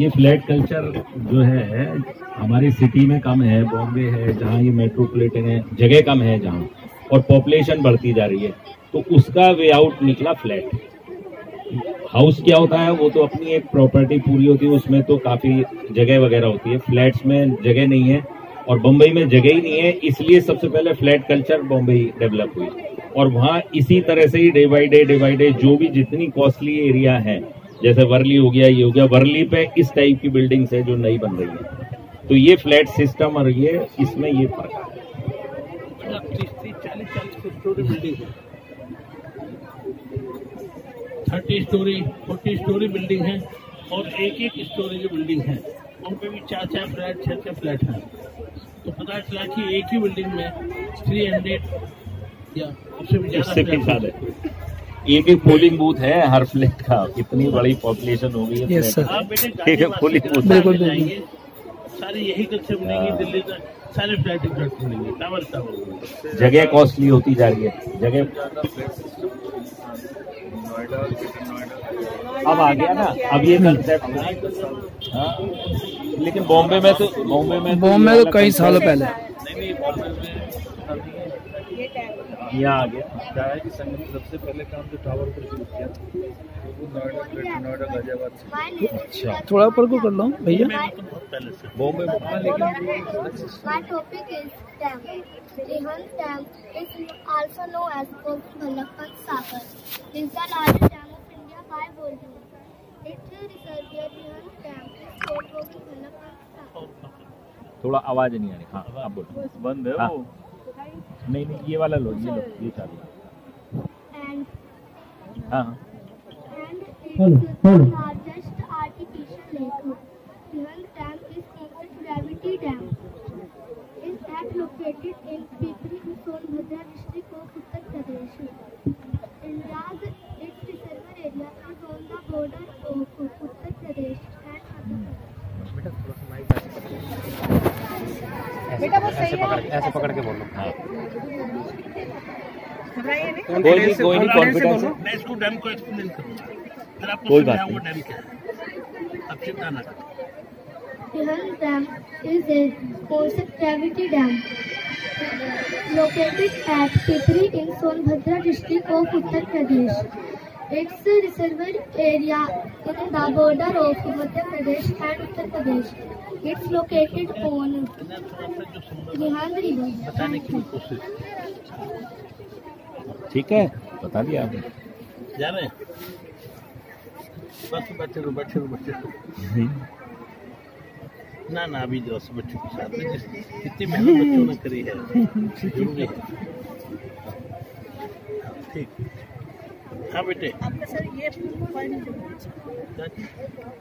ये फ्लैट कल्चर जो है हमारी सिटी में कम है, बॉम्बे है जहाँ ये मेट्रोपॉलिटन है, जगह कम है जहाँ, और पॉपुलेशन बढ़ती जा रही है, तो उसका वे आउट निकला फ्लैट। हाउस क्या होता है, वो तो अपनी एक प्रॉपर्टी पूरी होती है, उसमें तो काफी जगह वगैरह होती है। फ्लैट्स में जगह नहीं है और बम्बई में जगह ही नहीं है, इसलिए सबसे पहले फ्लैट कल्चर बम्बई डेवलप हुई। और वहाँ इसी तरह से ही डे बाई डे जो भी जितनी कॉस्टली एरिया है, जैसे वर्ली हो गया, ये हो गया, वर्ली पे इस टाइप की बिल्डिंग्स है जो नई बन रही है। तो ये फ्लैट सिस्टम और ये इसमें ये फर्क है। 30-40 स्टोरी बिल्डिंग है, 30 स्टोरी 40 स्टोरी बिल्डिंग है, और एक स्टोरी जो बिल्डिंग है उन पे भी 4 फ्लैट 6 फ्लैट है। तो पता चला कि एक ही बिल्डिंग में 300 या उससे भी ज्यादा एक एक पोलिंग बूथ है हर फ्लैट का, इतनी बड़ी पॉपुलेशन हो गई है। यस सर, एक एक पोलिंग बूथ बिल्कुल सारे यही कच्चे बनेंगे, दिल्ली का सारे फ्लैट बनेंगे, टावर टावर। जगह कॉस्टली होती जा रही है, जगह अब आ गया ना, अब ये कंसेप्ट। हाँ, लेकिन बॉम्बे में तो कई सालों पहले यहाँ आ गया। क्या है कि संघ ने सबसे पहले काम जो टावर पर शुरू किया वो नोएडा गाजियाबाद से। अच्छा, थोड़ा ऊपर को कर लो भैया। बॉम्बे में My topic is dam. Rihand Dam is also known as Bhalakpant Sagar. It is the largest dam of India by volume. Its reservoir Rihand Dam is called Bhalakpant Sagar. थोड़ा आवाज नहीं आ रही। हाँ, आप बोलो। बंद है हाँ। वो। नहीं, ये वाला लो, ये चालू। And हाँ, it's the largest artificial lake. Rihand Dam is called Gravity Dam. Is that located in Pipri, Sonbhadra district of Uttar Pradesh. India's its reservoir area is on the border of Uttar Pradesh and Andhra Pradesh. बेटा वो सही है, ऐसे पकड़ के बोलो। हाँ। घबराइए नहीं। कोई नहीं कॉन्फिडेंस है। मैं इसको डैम को एक्सप्लेन करूँगा, फिर आपको कोई बात समझाऊंगा डैम क्या है। अब चिंता ना करो। Rihand Dam is a concept gravity dam located at Pipri in Sonbhadra district of Uttar Pradesh. Its reservoir area is the border of Madhya Pradesh and Uttar Pradesh. It's located on Rihand River. बताने की कोशिश ठीक है, बता दिया आपने। जा रहे हैं, बस बैठे रहो। ना अभी जो बच्चों के साथ में कितनी मेहनत बच्चों ने करी है, जरूरी है। ठीक, हाँ बेटे। आपका सर ये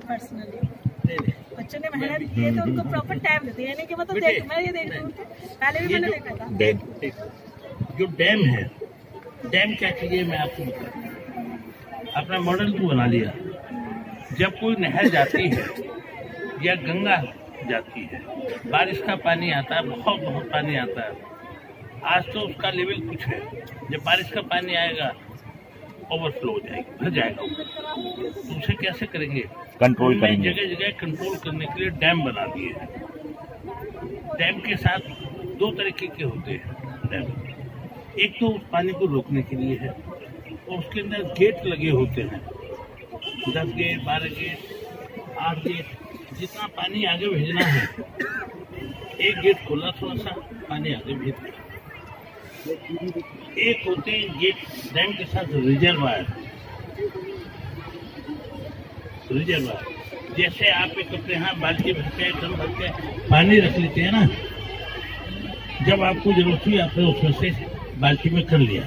पर्सनली बच्चों ने मेहनत की है तो उनको प्रॉपर टाइम देते हैं, यानी कि मतलब मैं ये देख रही हूँ, पहले भी मैंने देखा था। जो डैम है, डैम क्या चाहिए मैं आपको बताऊँ। अपना मॉडल को बना लिया। जब कोई नहर जाती है या गंगा जाती है, बारिश का पानी आता है, बहुत पानी आता है। आज तो उसका लेवल कुछ है, जब बारिश का पानी आएगा ओवरफ्लो हो जाएगा, भर जाएगा। तो उसे कैसे करेंगे? कंट्रोल करेंगे। जगह जगह कंट्रोल करने के लिए डैम बना दिए हैं। डैम के साथ दो तरीके के होते हैं डैम। एक तो उस पानी को रोकने के लिए है और उसके अंदर गेट लगे होते हैं, 10 गेट, 12 गेट, 8 गेट। जितना पानी आगे भेजना है, एक गेट खोला, थोड़ा सा पानी आगे भेज दिया। एक होते हैं गेट डैम के साथ रिजर्वायर। जैसे आप एक अपने यहाँ बाल्टी भर के पानी रख लेते हैं ना, जब आपको जरूरत हुई आपने उसमें से बाल्टी में कर लिया।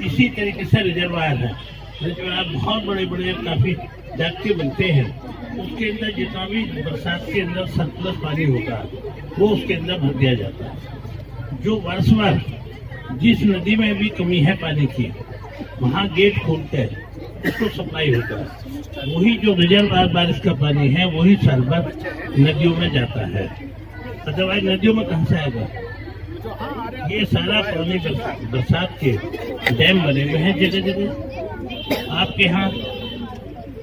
इसी तरीके से रिजर्वायर है। रिजर्वायर बहुत बड़े काफी जाग के बनते हैं। उसके अंदर जितना भी बरसात के अंदर सरप्लस पानी होता है वो उसके अंदर भर दिया जाता है। जो वर्षभर जिस नदी में भी कमी है पानी की, वहाँ गेट खोलते हैं, उसको सप्लाई होता है। वही जो रिजर्वायर बारिश का पानी है वही साल भर नदियों में जाता है। अदरवाइज नदियों में कहाँ से आएगा? ये सारा पानी बरसात के डैम बने हुए हैं जगह जगह। आपके यहाँ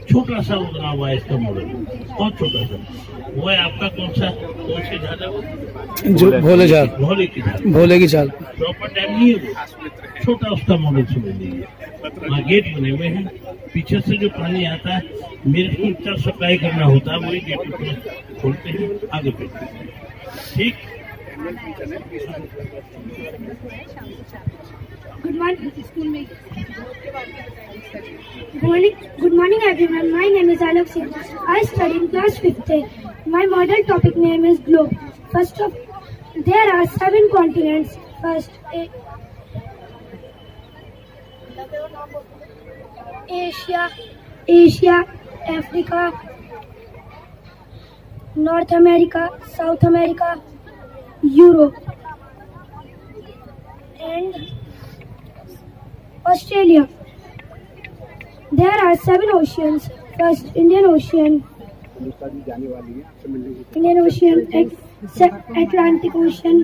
छोटा सा बना हुआ है इसका मॉडल, बहुत छोटा सा। वो है आपका कौन सी झाल है वो? जो भोले की चाल। प्रॉपर डैम नहीं है वो, छोटा उसका मॉडल समझ लीजिए। वहाँ गेट बने हुए हैं, पीछे से जो पानी आता है मेरे को इतना सप्लाई करना होता है, वही गेट खोलते हैं, आगे बढ़ते हैं। ठीक। Good morning everyone. My name is Alok Singh. I study in class 5th. My model topic name is globe. First of, there are 7 continents. First, Asia, Africa, North America, South America, Europe, and Australia. There are 7 oceans. First, Indian Ocean, Atlantic Ocean,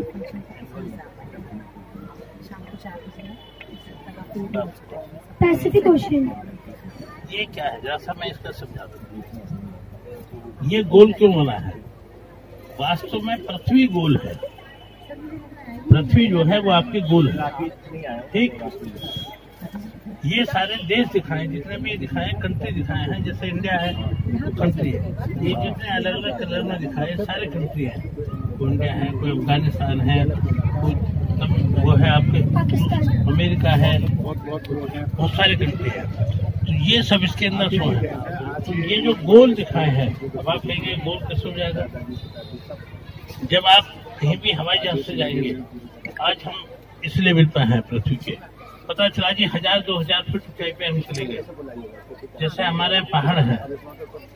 Pacific Ocean. ये क्या है, जरा सा मैं इसका समझा दूं। ये गोल क्यों बना है? वास्तव में पृथ्वी गोल है। पृथ्वी जो है वो आपकी गोल है, ठीक। ये सारे देश दिखाए, जितने भी दिखाए, कंट्री दिखाए हैं, जैसे इंडिया है कंट्री है। ये जितने अलग अलग कलर में दिखाए सारे कंट्री हैं। कोई इंडिया है, कोई अफगानिस्तान है, कोई वो है आपके अमेरिका है, बहुत सारे कंट्री है। तो ये सब इसके अंदर शो है। तो ये जो गोल दिखाए हैं, अब आप कहेंगे गोल कैसे हो जाएगा? जब आप कहीं भी हवाई जहाज से जाएंगे, आज हम इस लेवल पर हैं पृथ्वी के, पता चला जी 1000-2000 फीट ऊंचाई पे हम चले गए। जैसे हमारे पहाड़ है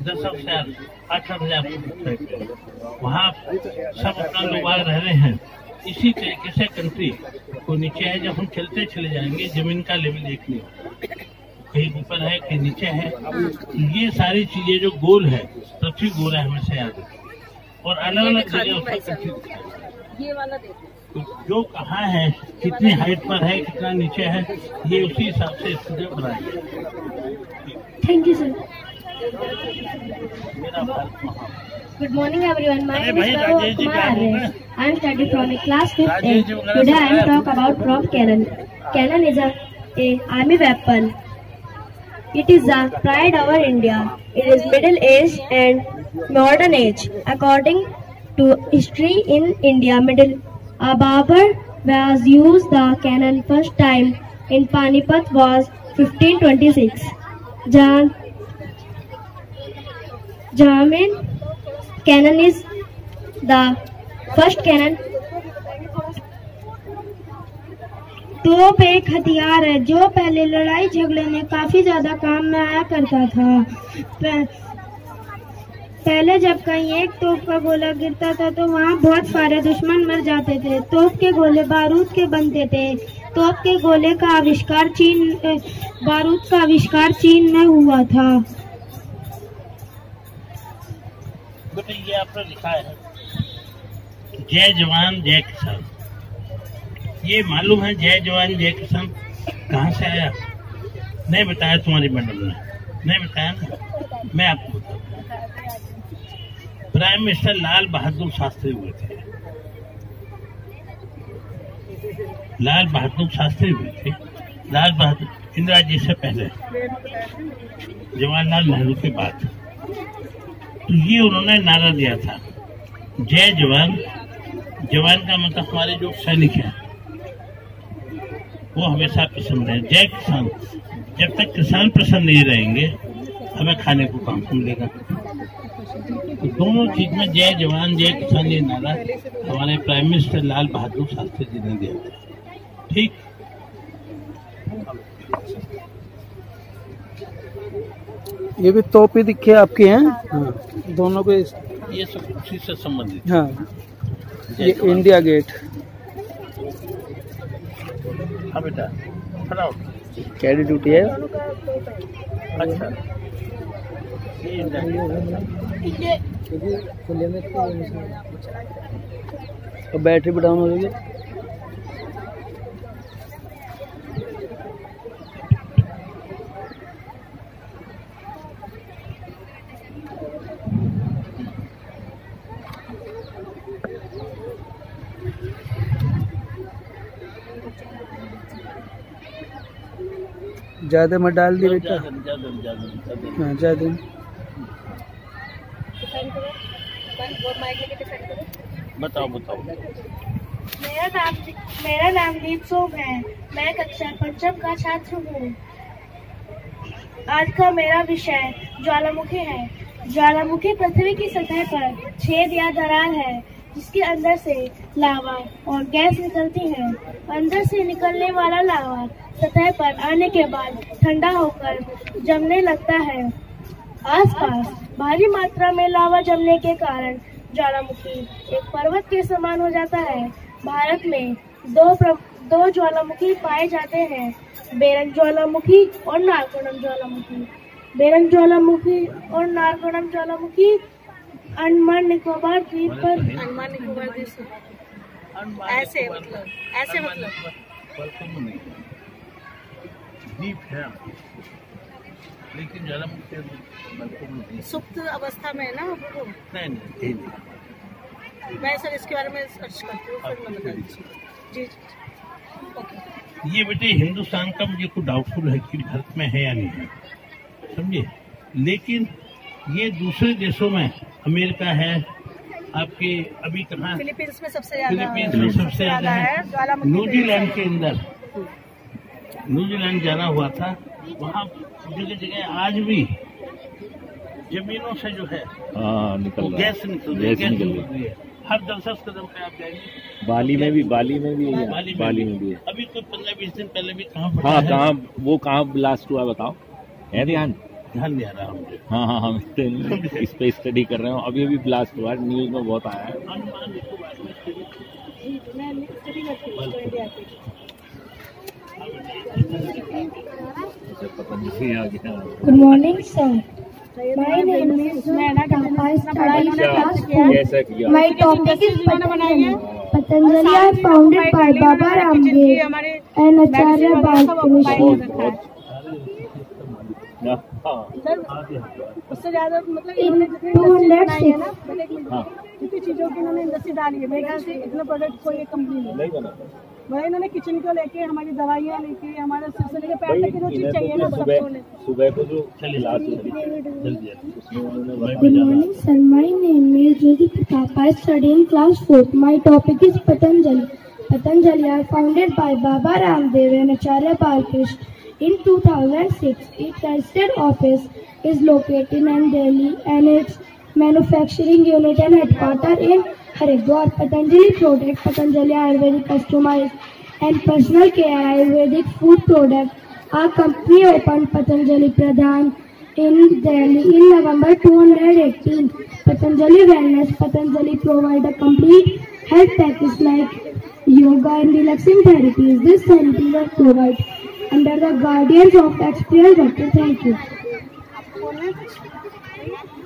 10,000 8,000 फीट ऊंचाई पे, वहाँ सब अपना लोग रह रहे हैं। इसी तरीके से कंट्री को नीचे है, जब हम चलते चले जाएंगे जमीन का लेवल एक नहीं, कहीं ऊपर है कहीं नीचे है। ये सारी चीजें जो गोल है, पृथ्वी गोल है, हमेशा याद रखें। और अलग अलग जगह ये वाला देखो, जो कहाँ है, कितनी हाइट पर है, कितना नीचे है, ये उसी हिसाब से स्टूडियो बनाएंगे। Thank you sir. मेरा भारत महान। Good morning everyone. My name is Parul Kumar Arya. I am studying from a class 5th A. Today I am talk about prop cannon. Cannon is a army weapon. It is the pride of our India. It is middle age and modern age. According to history in India, Babur was used the cannon first time in Panipat was 1526. Jamin cannon is the first cannon. तोप एक हथियार है जो पहले लड़ाई झगड़े में काफी ज्यादा काम में आया करता था। पहले जब कहीं एक तोप का गोला गिरता था तो वहाँ बहुत सारे दुश्मन मर जाते थे। तोप के गोले बारूद के बनते थे। तोप के गोले का आविष्कार बारूद का आविष्कार चीन में हुआ था। बेटा ये आपने लिखा है जय जवान जय किसान। ये मालूम है जय जवान जय किसान कहाँ से आया? नहीं बताया तुम्हारी मैडम ने, नहीं बताया ना, मैं आपको बताऊँ। प्राइम मिनिस्टर लाल बहादुर शास्त्री हुए थे। लाल बहादुर शास्त्री हुए थे। लाल बहादुर इंदिरा जी से पहले, जवाहरलाल नेहरू के बाद। तो ये उन्होंने नारा दिया था जय जवान। जवान का मतलब हमारे जो सैनिक हैं वो हमेशा प्रसन्न है। जय किसान, जब तक किसान प्रसन्न नहीं रहेंगे हमें खाने को कहाँ मिलेगा। तो दोनों चीज में जय जवान जय किसान ये नारा हमारे प्राइम मिनिस्टर लाल बहादुर शास्त्री जी ने दिया था, ठीक। ये भी तोप ही दिखे आपके हैं। हाँ। दोनों को ये सब उसी से संबंधित। हाँ, ये इंडिया गेट। हाँ बेटा, खड़ा हो। कैडी ड्यूटी है। अच्छा, ये और बैटरी डाउन हो जाएगी। ज्यादा मत डाल दी बेटा। हाँ ज्यादा। बताओ। मेरा नाम दीप सोम है। मैं कक्षा 5 का छात्र हूँ। आज का मेरा विषय ज्वालामुखी है। ज्वालामुखी पृथ्वी की सतह पर छेद या दरार है जिसके अंदर से लावा और गैस निकलती है। अंदर से निकलने वाला लावा सतह पर आने के बाद ठंडा होकर जमने लगता है। आसपास भारी मात्रा में लावा जमने के कारण ज्वालामुखी एक पर्वत के समान हो जाता है। भारत में दो ज्वालामुखी पाए जाते हैं, बेरंग ज्वालामुखी और नारकोणम ज्वालामुखी। बेरंग ज्वालामुखी और नारकोणम ज्वालामुखी अंडमान निकोबार द्वीप पर, अंडमान निकोबार द्वीप ऐसे मतलब द्वीप है, लेकिन ज्वालामुखी सुप्त अवस्था में है ना वो। नहीं, मैं सर इसके बारे में सर्च करती हूँ फिर मैं बता दीजिए। जी ओके। ये बेटे हिंदुस्तान का मुझे कुछ डाउटफुल है कि भारत में है या नहीं है, समझे। लेकिन ये दूसरे देशों में, अमेरिका है आपके, अभी कहाँ फिलीपींस में सबसे ज्यादा है। न्यूजीलैंड के अंदर, न्यूजीलैंड जाना हुआ था, वहाँ जगह जगह आज भी जमीनों से जो है गैस निकल रही है। हर 10 कदम पे आप जाएंगे। बाली में भी है। अभी तो 15-20 दिन पहले भी कहाँ ब्लास्ट हुआ बताओ, है ध्यान नहीं आ रहा मुझे। हाँ हम इस पे स्टडी कर रहे हो। अभी ब्लास्ट हुआ, न्यूज में बहुत आया है। Good morning, sir. My name is I study in class 4. My topic is Patanjali. Patanjali are founded by Baba Ramdev and Acharya Balkrishna. उससे ज्यादा मतलब In 206. जितनी चीजों की इन्होंने इंडस्ट्री डाली है, मेरे ख्याल से इतना प्रोडक्ट कोई एक कंपनी नहीं बना। वही इन्होंने किचन को लेके, हमारी दवाइयाँ लेके, हमारे सिर से लेके पैर तक की जो चीज चाहिए ना सुबह को जो Good morning, sir. My name is Jyoti Pratap. I study in class 4. My topic is Patanjali. Patanjali are founded by Baba Ramdev and Acharya Balkrishna. In 2006, its registered office is located in Delhi and its manufacturing unit and headquarters in Haridwar. Patanjali product, Patanjali Ayurvedic customized and personal care Ayurvedic food product. Our company opened Patanjali Pradhan in Delhi in November 2018. Patanjali Wellness, Patanjali provide a complete health package like yoga and relaxing therapies. This therapy was provided under the guardians of experienced doctor. Thank you.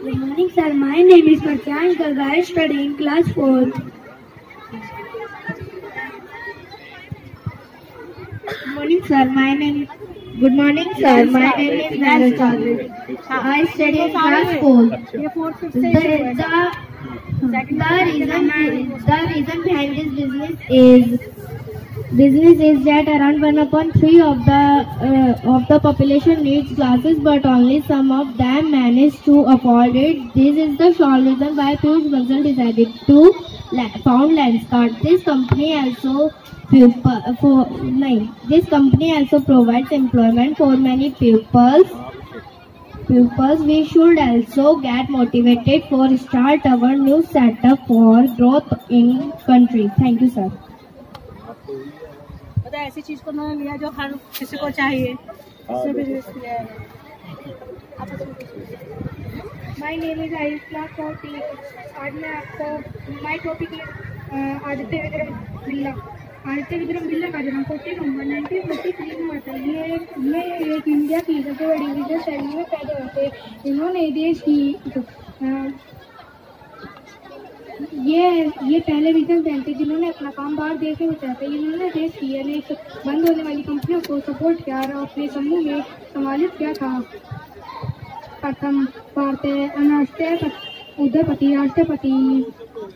Good morning, sir. My name is Prashant Garg. I study in class 4. Good morning, sir. My name is Nara Chaudhary. I study in class 4. The reason behind this business is that around 1/3 of the population needs glasses, but only some of them manage to afford it. This is the sole reason why Piyush Bansal decided to found Lenskart. This company also provides employment for many pupils. We should also get motivated for start our new setup for growth in country. Thank you, sir. पता है ऐसी चीज को उन्होंने लिया जो हर किसी को चाहिए, इससे बिजनेस किया है। My name is Ayush Class 40. आज मैं आपको माय टॉपिक आदित्य विक्रम बिरला का जन्म 40 नवंबर 1943 में हुआ था। ये एक इंडिया की सबसे बड़ी विदेश शैली में पैदा हुए थे। इन्होंने देश की ये पहले बिजनेसमैन थे जिन्होंने अपना काम बाहर देश में बताया था। इन्होंने देश की अनेक बंद होने वाली कंपनियों को सपोर्ट किया और अपने समूह में सम्मानित किया था। प्रथम भारतीय उद्योगपति राष्ट्रपति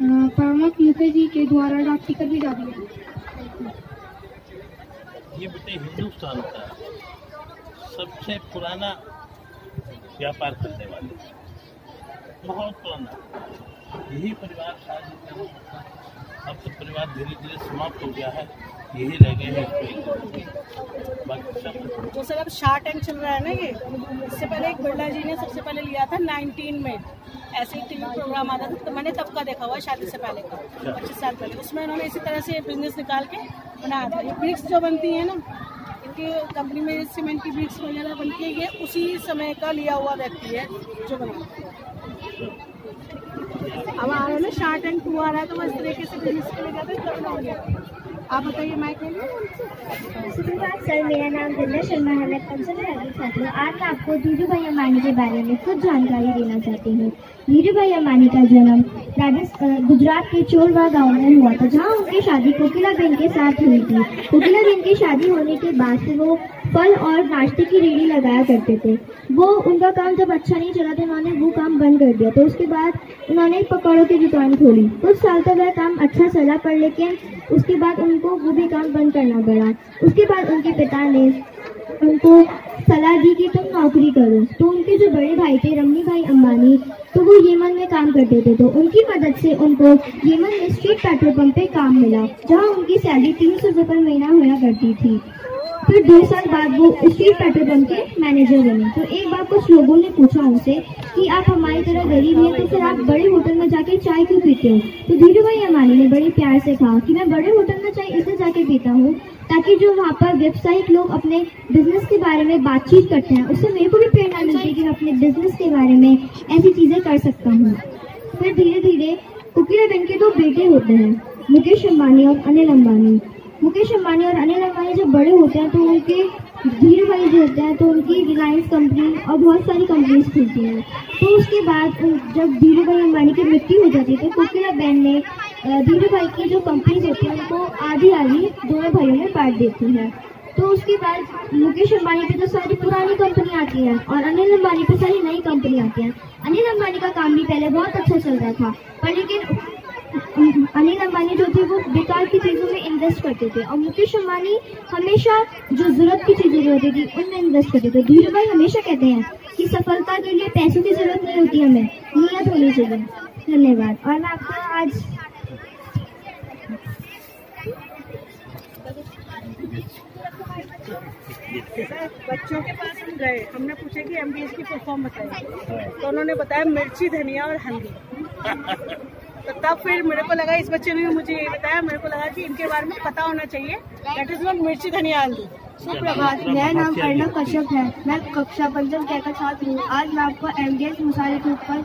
प्रणब मुखर्जी के द्वारा डाक टिकट भी जारी है। ये बेटे हिंदुस्तान का सबसे पुराना व्यापार करने वाले, बहुत पुराना यही परिवार था। अब तो परिवार धीरे धीरे समाप्त हो गया है, यही रह गए हैं। जो सर अब शार्क टैंक चल रहा है ना, ये इससे पहले एक बिरला जी ने सबसे पहले लिया था 19 में। ऐसे ही टीवी प्रोग्राम आता था, तो मैंने तब का देखा हुआ, शादी से पहले का 25 साल पहले। उसमें उन्होंने इसी तरह से बिजनेस निकाल के बनाया था। ये ब्रिक्स जो बनती है ना, इनकी कंपनी में सीमेंट की ब्रिक्स वगैरह बनती है, ये उसी समय का लिया हुआ व्यक्ति है जो बनाता है। अब आ रहा है ना शार्क टैंक 2 आ रहा है, तो वो इस तरीके से बिजनेस के लिए जाते हैं। आप बताइए माइक ले लो। सर, मेरा नाम दिव्या शर्मा है। मैं पंचम वर्ग की छात्र हूँ। आज मैं आपको धीरू भाई अंबानी के बारे में कुछ जानकारी देना चाहती हूँ। धीरू भाई अंबानी का जन्म गुजरात के चोरवा गांव में हुआ था, जहां उनकी शादी कोकिलाबेन के साथ हुई थी। कोकिलाबेन की शादी होने के बाद से वो फल और नाश्ते की रेडी लगाया करते थे। वो उनका काम जब अच्छा नहीं चला तो उन्होंने वो काम बंद कर दिया। तो उसके बाद उन्होंने पकौड़ों की दुकान खोली। कुछ साल तक वह काम अच्छा चला, पर लेकिन उसके बाद उनको वो भी काम बंद करना पड़ा। उसके बाद उनके पिता ने उनको सलाह दी कि तुम नौकरी करो। तो उनके जो बड़े भाई थे रमनी भाई अंबानी, तो वो येमन में काम करते थे। तो उनकी मदद से उनको येमन में स्ट्रीट पेट्रोल पंप पे काम मिला, जहाँ उनकी सैलरी 300 रुपये पर महीना हुआ करती थी। फिर 2 साल बाद वो स्ट्रीट पेट्रोल पंप के मैनेजर बने। तो एक बार कुछ लोगों ने पूछा उनसे कि आप हमारी तरह गरीब हैं, तो फिर आप बड़े होटल में जाके चाय क्यों पीते हो? तो धीरू भाई अंबानी ने बड़े प्यार से कहा कि मैं बड़े होटल में चाय इसलिए जाके पीता हूँ ताकि जो वहाँ पर व्यावसायिक लोग अपने बिजनेस के बारे में बातचीत करते हैं, उससे मेरे को भी प्रेरणा मिलती है कि मैं अपने बिजनेस के बारे में ऐसी चीजें कर सकता हूँ। फिर धीरे धीरे कोकिलाबेन के 2 बेटे होते हैं, मुकेश अंबानी और अनिल अंबानी। मुकेश अंबानी और अनिल अंबानी जब बड़े होते हैं तो उनके धीरू भाई जो होते हैं तो उनकी रिलायंस कंपनी और बहुत सारी कंपनीज खुलती हैं। तो उसके बाद जब धीरू भाई अंबानी की मृत्यु हो जाती है तो कोकिलाबेन ने धीरू भाई की जो कंपनीज होती है उनको आधी दोनों भाइयों में बांट देती है। तो उसके बाद मुकेश अंबानी पे तो सारी पुरानी कंपनी आती है और अनिल अंबानी पे सारी नई कंपनी आती है। अनिल अंबानी का काम भी पहले बहुत अच्छा चल रहा था, पर लेकिन अनिल अंबानी जो थे वो बेकार की चीज़ों में इन्वेस्ट करते थे और मुकेश अंबानी हमेशा जो जरूरत की चीज़ें होती थी उनमें इन्वेस्ट करते थे। धीरू भाई हमेशा कहते हैं कि सफलता के लिए पैसों की जरूरत नहीं होती, हमें नियत होनी चाहिए। धन्यवाद। और मैं आपको आज बच्चों के पास हम गए, हमने पूछा कि MDH की फुल फॉर्म बताइए, तो उन्होंने बताया मिर्ची, धनिया और हल्दी। तो तब फिर मेरे को लगा, इस बच्चे ने मुझे ये बताया, मेरे को लगा कि इनके बारे में पता होना चाहिए। दैट इज नॉट मिर्ची, धनिया, हल्दी। सुप्रभात, मेरा नाम अर्णव कश्यप है। मैं कक्षा पंचम का छात्र हूँ। आज मैं आपको MDH मसाले के ऊपर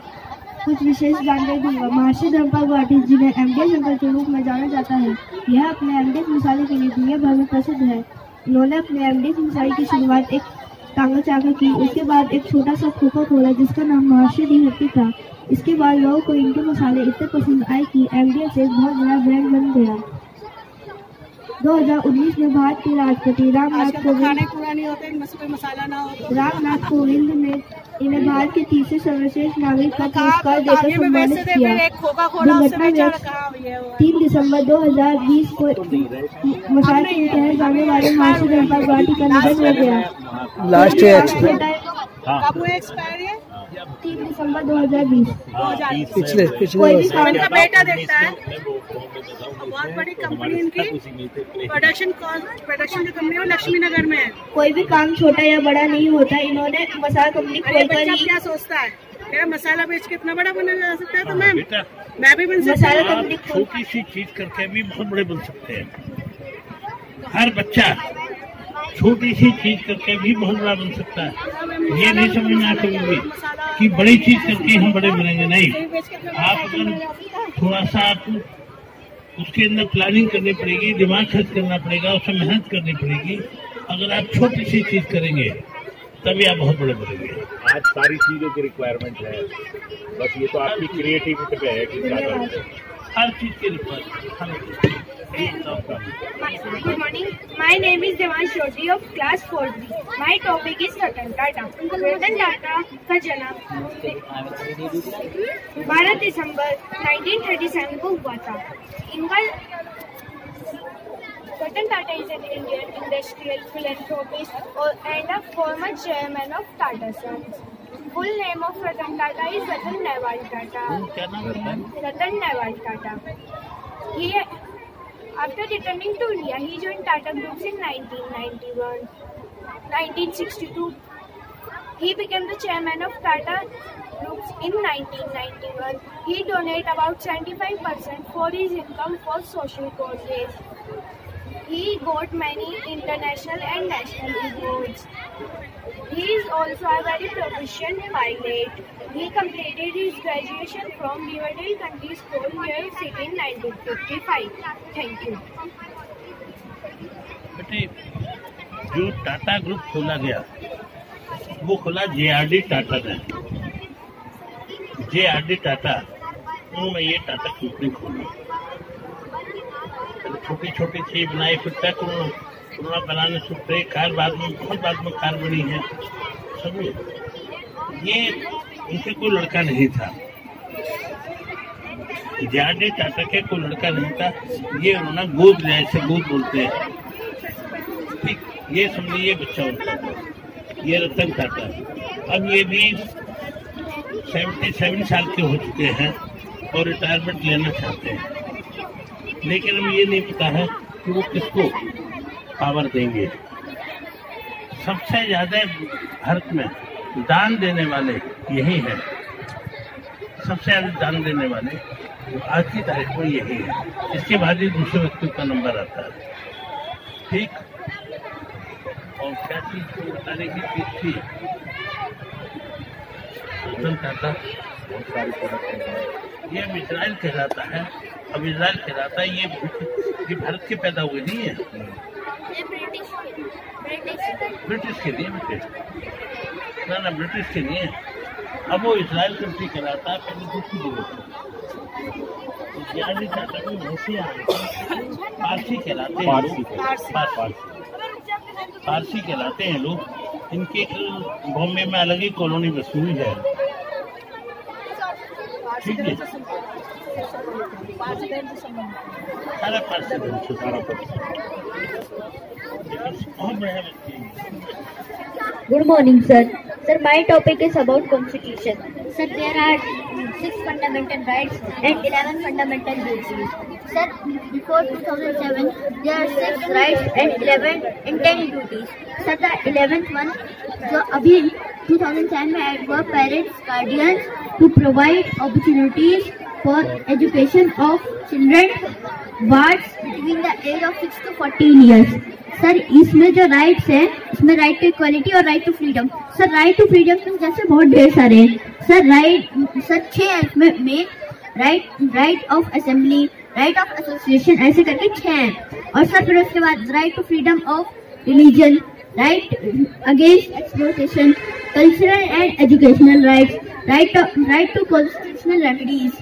कुछ विशेष जानकारी दूंगा। महर्षि धर्मपाल गुवाहाटी, जिन्हें MDH अंकल के रूप में जाना जाता है, यह अपने MDH मसाले के लिए दुनिया भर में प्रसिद्ध है। उन्होंने अपने MDH मसाले की शुरुआत एक टांगा चाकर की, उसके बाद एक छोटा सा खोखा खोला जिसका नाम महर्षि दी हट्टी था। इसके बाद लोगों को इनके मसाले इतने पसंद आए कि MDH एक बहुत बड़ा ब्रांड बन गया। 2019 में भारत के राष्ट्रपति रामनाथ कोविंद ने इन्हें भारत के 30 सर्वश्रेष्ठ नागरिक का पुरस्कार देकर सम्मानित किया। दुर्घटना में 3 दिसंबर 2020 को मसाले के तहत जाने वाले महर्षि धर्मपाल गुवाहाटी का निधन हो गया। लास्ट एक्सपायर है 3 दिसंबर 2020। पिछले इनका बेटा देखता है। बहुत बड़ी कंपनी इनकी प्रोडक्शन की कंपनी और लक्ष्मी नगर में है। कोई भी काम छोटा या बड़ा नहीं होता। इन्होंने मसाला कंपनी बच्चा क्या सोचता है, क्या मसाला बेच के इतना बड़ा बना जा सकता है? तो मैं भी बन सकता मसाला कंपनी छोटी सी चीज करके भी बहुत बड़े बन सकते हैं। हर बच्चा छोटी सी चीज करके भी बहुत बड़ा बन सकता है। ये नहीं समझना कभी भी कि बड़ी चीज करके हम बड़े बनेंगे, नहीं। आप अगर थोड़ा सा आपको उसके अंदर प्लानिंग करनी पड़ेगी, दिमाग खर्च करना पड़ेगा, उसमें मेहनत करनी पड़ेगी। अगर आप छोटी सी चीज करेंगे तभी आप बहुत बड़े बनेंगे। आज सारी चीजों की रिक्वायरमेंट है, बस ये तो आपकी क्रिएटिविटी पे है कि क्या करते हैं। हर चीज की requirement. Good morning. My name is Devansh Jyoti of class 4B. My topic is Ratan Tata. Ratan Tata का जन्म 12 दिसंबर 1937 को हुआ था। इनका Ratan Tata is an Indian industrial philanthropist and a former chairman of Tata Sons. Full name of Ratan Tata is Ratan Newal Tata. Ratan Newal Tata. After returning to India, he joined Tata Groups in 1991. 1962, he became the chairman of Tata Groups in 1991. He donated about 75% for his income for social causes. He got many international and national awards. He is also a very proficient pilot. He completed his graduation from Riverdale Country School, New York City in 1955. Thank you. बेटे जो Tata group खोला गया वो खोला JRD Tata ने। JRD Tata उन्होंने ये Tata company खोली। छोटी छोटी चीज बनाई, फिर तक उन्होंने बनाने से पहले कार बाद में बहुत बाद में कार बनी है। सब ये उनसे कोई लड़का नहीं था। JRD टाटा के कोई लड़का नहीं था। ये उन्होंने गोद लिया, इसे गोद बोलते हैं। ठीक, ये समझिए ये बच्चा उनका, ये रतन टाटा। अब ये भी 77 साल के हो चुके हैं और रिटायरमेंट लेना चाहते हैं, लेकिन हमें ये नहीं पता है कि वो किसको पावर देंगे। सबसे ज्यादा भारत में दान देने वाले यही है, सबसे ज्यादा दान देने वाले आज की तारीख में यही है। इसके बाद ही दूसरे व्यक्ति का नंबर आता है। ठीक, और क्या चीज को बताने की चीज थी, रतन टाटा बहुत सारी प्रोडक्ट, ये इजराइल कहलाता है। अब इजराइल कहलाता है, ये भारत के पैदा हुए नहीं है, ब्रिटिश के लिए बेटे, ना ब्रिटिश के लिए। अब वो इजराइल कंट्री कहलाता है, पहले दूसरी जगह पारसी कहलाते हैं, पारसी कहलाते हैं लोग। इनके बॉम्बे में अलग ही कॉलोनी बसी हुई है। ठीक है, सारा पारसी बन, सारा Good morning, sir. Sir, my topic is about Constitution. Sir, there are 6 fundamental rights and 11 fundamental duties. Sir, before 2007, there are 6 rights and 11 and 10 duties. Sir, the 11th one, जो अभी 2010 में add हुआ, parents, guardians to provide opportunities for education of children wards between the age of 6 to 14 years. Sir, इसमें जो rights है, इसमें right to equality और right to freedom. Sir, right to freedom में जैसे बहुत ढेर सारे हैं सर। सर 6 है इसमें, right of assembly, right of association, ऐसे करके 6 हैं। और सर फिर उसके बाद right to freedom of religion, right against exploitation, cultural and educational rights, right to constitutional remedies.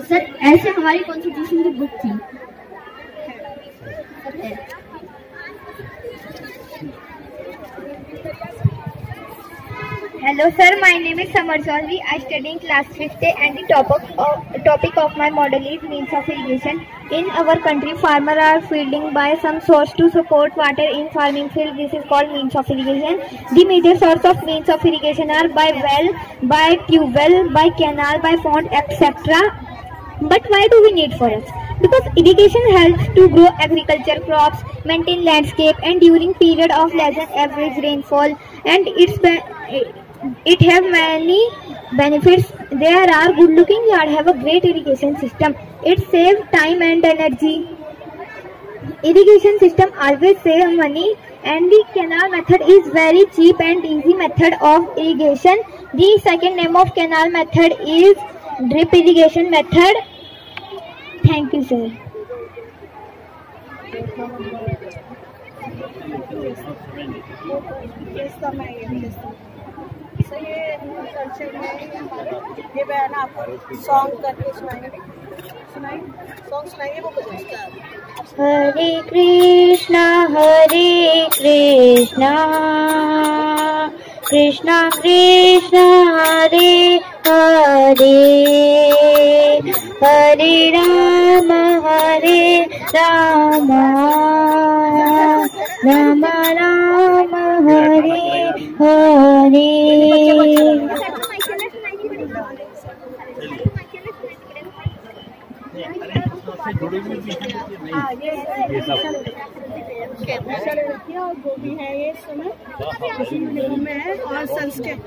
Sir ऐसे हमारी कॉन्स्टिट्यूशन की बुक थी। Hello sir, my name is Samar Chaudhary. I study in class 5th and the topic of my model is means of irrigation. In our country, farmers are fielding by some source to support water in farming field. This is called means of irrigation. The major source of means of irrigation are by well, by tube-well, by canal, by font, etc. But why do we need forest? Because irrigation helps to grow agriculture crops, maintain landscape, and during period of less than average rainfall, and it have many benefits. There are good looking yard have a great irrigation system. It saves time and energy. Irrigation system always save money, and the canal method is very cheap and easy method of irrigation. The second name of canal method is drip irrigation method. Thank you, sir. Sir, ये culture में ये बयान आपको song करके सुनाएंगे। Song सुनाइए वो कुछ। हरे कृष्णा कृष्णा कृष्णा हरे हरे, हरे राम राम राम हरे हरे। और गोभी है, ये सुनो में है। और संस्कृत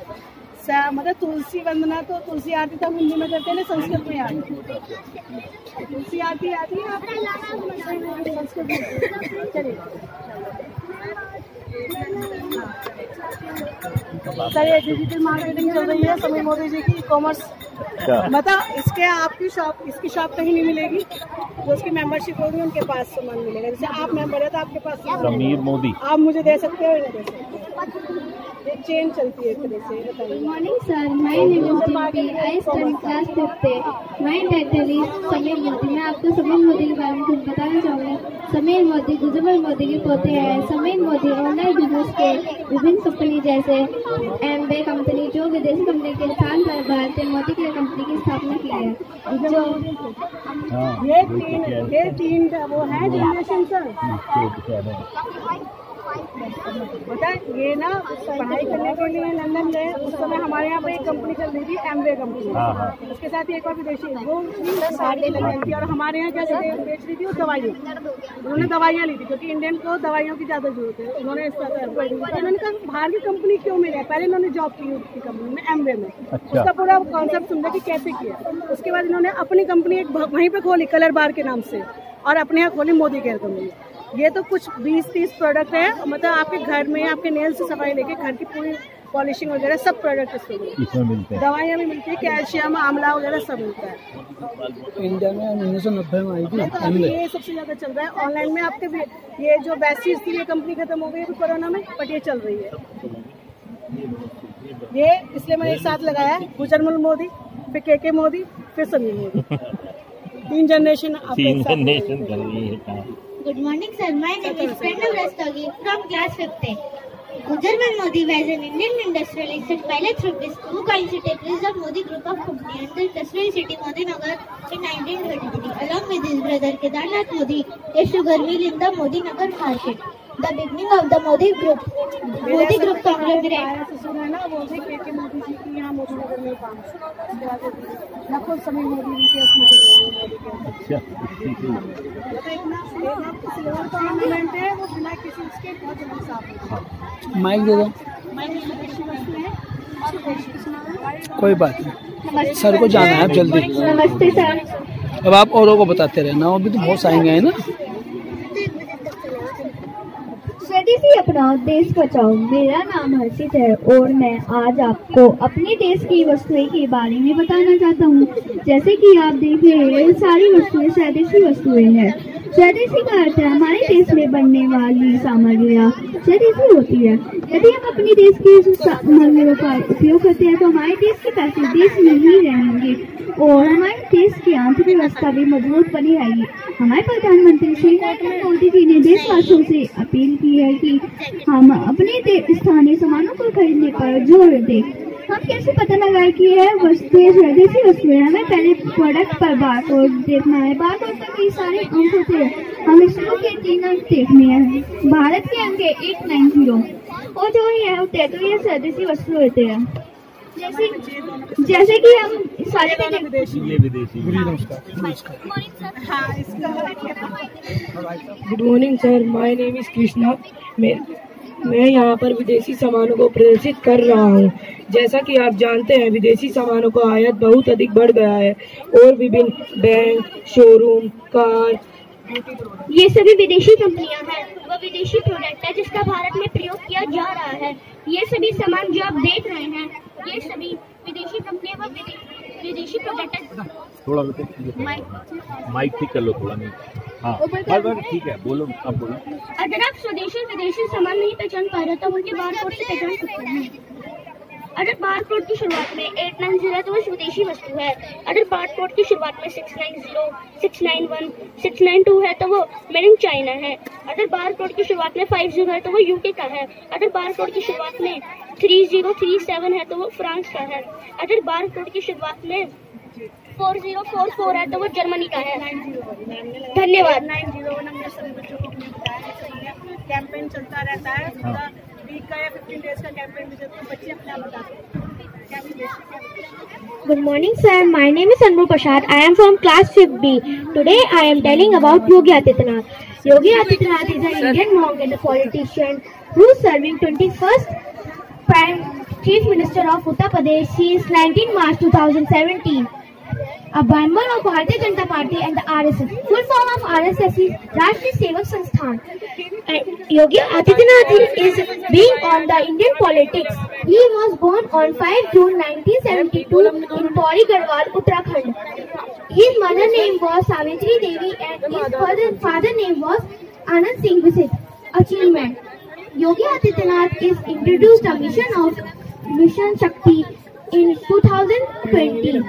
मतलब तुलसी वंदना तो तुलसी आरती तो हिंदी में करते हैं, संस्कृत में आती है। तुलसी आरती आती है आपको संस्कृत में? चलिए। सर ये डिजिटल मार्केटिंग चल रही है समीर मोदी जी की, कॉमर्स। बता इसके आपकी शॉप, इसकी शॉप कहीं नहीं मिलेगी, जो उसकी मेंबरशिप होगी उनके पास सामान मिलेगा। जैसे आप मेंबर है तो आपके पास समीर मोदी आप मुझे दे सकते हो या नहीं दे सकते, एक चेन चलती है एक तरह से। बताइए। Morning sir, my name is Deepti, I study class 5th। My title is Sameer Modi. मैं आपको समीर मोदी के बारे में कुछ बताना चाहूँगी। समीर मोदी गुजरबल मोदी के पोते हैं। समीर मोदी ऑनलाइन बिजनेस के विभिन्न कंपनी जैसे एमवे कंपनी, जो विदेशी कंपनी के स्थान पर भारतीय मोदी की कंपनी की स्थापना की है। जो ये तीन वो है जनरेशन सर। पता है ये ना पढ़ाई करने के लिए लंदन गए, उस समय हमारे यहाँ पे एक कंपनी चल रही थी एमवे कंपनी, उसके साथ एक और विदेशी वो सारी लंदन की, और हमारे यहाँ क्या बेच रही थी वो दवाइयाँ। उन्होंने दवाइयाँ ली थी क्योंकि इंडियन को दवाइयों की ज़्यादा जरूरत है। उन्होंने उन्होंने कहा बाहर की कंपनी क्यों में गए, पहले इन्होंने जॉब की उसकी कंपनी में एमवे में, उसका पूरा कॉन्सेप्ट समझा कि कैसे किया। उसके बाद इन्होंने अपनी कंपनी एक वहीं पे खोली कलर बार के नाम से, और अपने यहाँ खोली मोदी केयर कंपनी। ये तो कुछ 20-30 प्रोडक्ट है, मतलब आपके घर में आपके नेल से सफाई लेके घर की पूरी पॉलिशिंग वगैरह सब प्रोडक्ट इसमें मिलते हैं। दवाइयाँ भी मिलती है, कैल्शियम आंवला वगैरह सब मिलता है। इंडिया में 1990 में आई थी। ये सबसे ज्यादा चल रहा है ऑनलाइन में। आपके ये जो बेसिस थी ये कंपनी खत्म हो गई है कोरोना में, बट ये चल रही है। ये इसलिए मैंने एक साथ लगाया है, गुजरमल मोदी, फिर के मोदी, फिर समीर मोदी, 3 जनरेशन कर रही है। Good morning, sir. My name is Pranav Rastogi from class 5th. Gujranwal Modi was an Indian industrialist and philanthropist who coincidentally the Modi Group of Company and the industrial city Modinagar in 1933. Along with his brother Kedarnath Modi, a sugar mill in the Modinagar market. The beginning of the Modi Group conglomerate. ना वो भी के मोदी जी की यहाँ मोदीनगर में काम, ना खुद समीर मोदी जी के उसमें गवर्नमेंट है वो बिना किसी उसके बहुत जल्दी साफ। माइक दे दो। कोई बात नहीं, सर को जाना है जल्दी। नमस्ते सर। अब आप औरों को बताते रहना, अभी तो बहुत आएंगे है ना। स्वदेशी अपनाओ देश बचाओ। मेरा नाम हर्षित है और मैं आज आपको अपने देश की वस्तुएं के बारे में बताना चाहता हूँ। जैसे कि आप देख रहे हैं ये सारी वस्तुएं स्वदेशी वस्तुएं हैं। स्वदेशी का अर्थ है हमारे देश में बनने वाली सामग्रियाँ स्वदेशी होती है। यदि हम अपने देश की सामग्रियों का उपयोग करते हैं तो हमारे देश के पैसे देश में ही रहेंगे और हमारे देश की आर्थिक व्यवस्था भी मजबूत बनी रहेगी। हमारे प्रधानमंत्री श्री नरेंद्र मोदी जी ने देशवासियों से अपील की है कि हम अपने स्थानीय सामानों को खरीदने पर जोर दें। हम कैसे पता लगाए कि यह वस्तुएं स्वदेशी वस्तुएं? हमें पहले प्रोडक्ट पर बारकोड देखना है। बारकोड में कई सारे अंक होते हैं, हम इसको के 3 अंक देखने हैं। भारत के अंक है 890 और जो ये होते हैं तो ये स्वदेशी वस्तु होते हैं। जैसे कि हम सारे विदेशी। Good morning sir, my name is Krishna. मैं यहाँ पर विदेशी सामानों को प्रदर्शित कर रहा हूँ। जैसा कि आप जानते हैं विदेशी सामानों का आयात बहुत अधिक बढ़ गया है और विभिन्न बैंक, शोरूम, कार, ये सभी विदेशी कंपनियां हैं। वो विदेशी प्रोडक्ट है जिसका भारत में प्रयोग किया जा रहा है। ये सभी सामान जो आप देख रहे हैं ये सभी विदेशी कंपनियां व विदेशी प्रोडक्ट है। थोड़ा माइक ठीक कर लो थोड़ा। नहीं हाँ ठीक है, बोलो अब बोलो। अगर आप स्वदेशी विदेशी सामान नहीं पहचान पा रहे तो उनके बारकोड से पहचान सकते हैं। अगर बारकोड की शुरुआत में 890 है तो वो स्वदेशी वस्तु है। अगर बारकोड की शुरुआत में 690, 691, 692 है तो वो मेड इन चाइना है। अगर बारकोड की शुरुआत में 50 है तो वो यूके का है। अगर बारकोड की शुरुआत में 3037 है तो वो फ्रांस का है। अगर बारकोड की शुरुआत में 4044 है तो वो जर्मनी का है। धन्यवाद। 90 नंबर सभी बच्चों को मिलता है। कैंपेन चलता रहता है, पूरा वीक का या 15 डेज का कैंपेन भी चलता है। बच्चे अपने आप बताते हैं। Good morning, sir. My name is Anbu Prasad. I am from class 5B. Today, I am telling about Yogi Adityanath. Yogi Adityanath is an Indian monk and a politician who is serving 21st Prime Chief Minister of Uttar Pradesh since 19 March 2017. a member of Bharatiya Janata Party and the RSS. Full form of RSS is Rashtriya Sevak Sansthan. Yogi Adityanath is being on the Indian politics. He was born on 5 June 1972 in Pauri Garhwal, Uttarakhand. His mother name was Savitri Devi and his father name was Anand Singh Visit. Achievement: Yogi Adityanath is introduced a Mission Shakti in 2020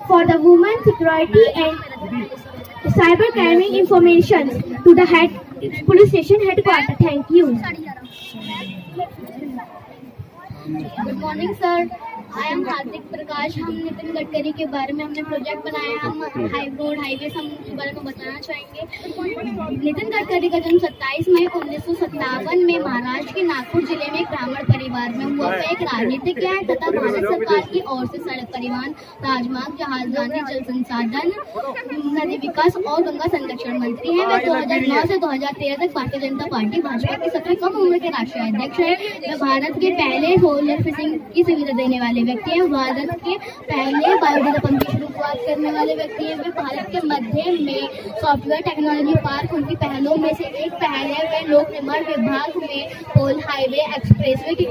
for the women security and cyber crime information to the police station headquarters. Thank you. Good morning sir, I am Hardik Prakash. हम नितिन गडकरी के बारे में हमने project बनाया। हम road highway हम उनके बारे में बताना चाहेंगे। नितिन गडकरी का जन्म 27 मई 1957 में महाराष्ट्र के नागपुर जिले में एक ब्राह्मण परिवार में हुआ। वह एक राजनीतिज्ञ है तथा भारत सरकार की ओर से सड़क परिवहन, राजमार्ग, जहाजरानी, जल संसाधन, नदी विकास और गंगा संरक्षण मंत्री है। वह 2009 से 2013 तक भारतीय जनता पार्टी भाजपा के सबसे कम उम्र के राष्ट्रीय अध्यक्ष है। वह भारत के पहले सोलर फिशिंग की सुविधा देने वाले व्यक्ति हैं। भारत के पहले बायोडेटा पंप की शुरुआत करने वाले व्यक्ति हैं। वे भारत के मध्य में सॉफ्टवेयर टेक्नोलॉजी पार्क उनकी पहलों में से एक पहल है। वे लोक निर्माण विभाग में पोल, हाईवे, एक्सप्रेसवे के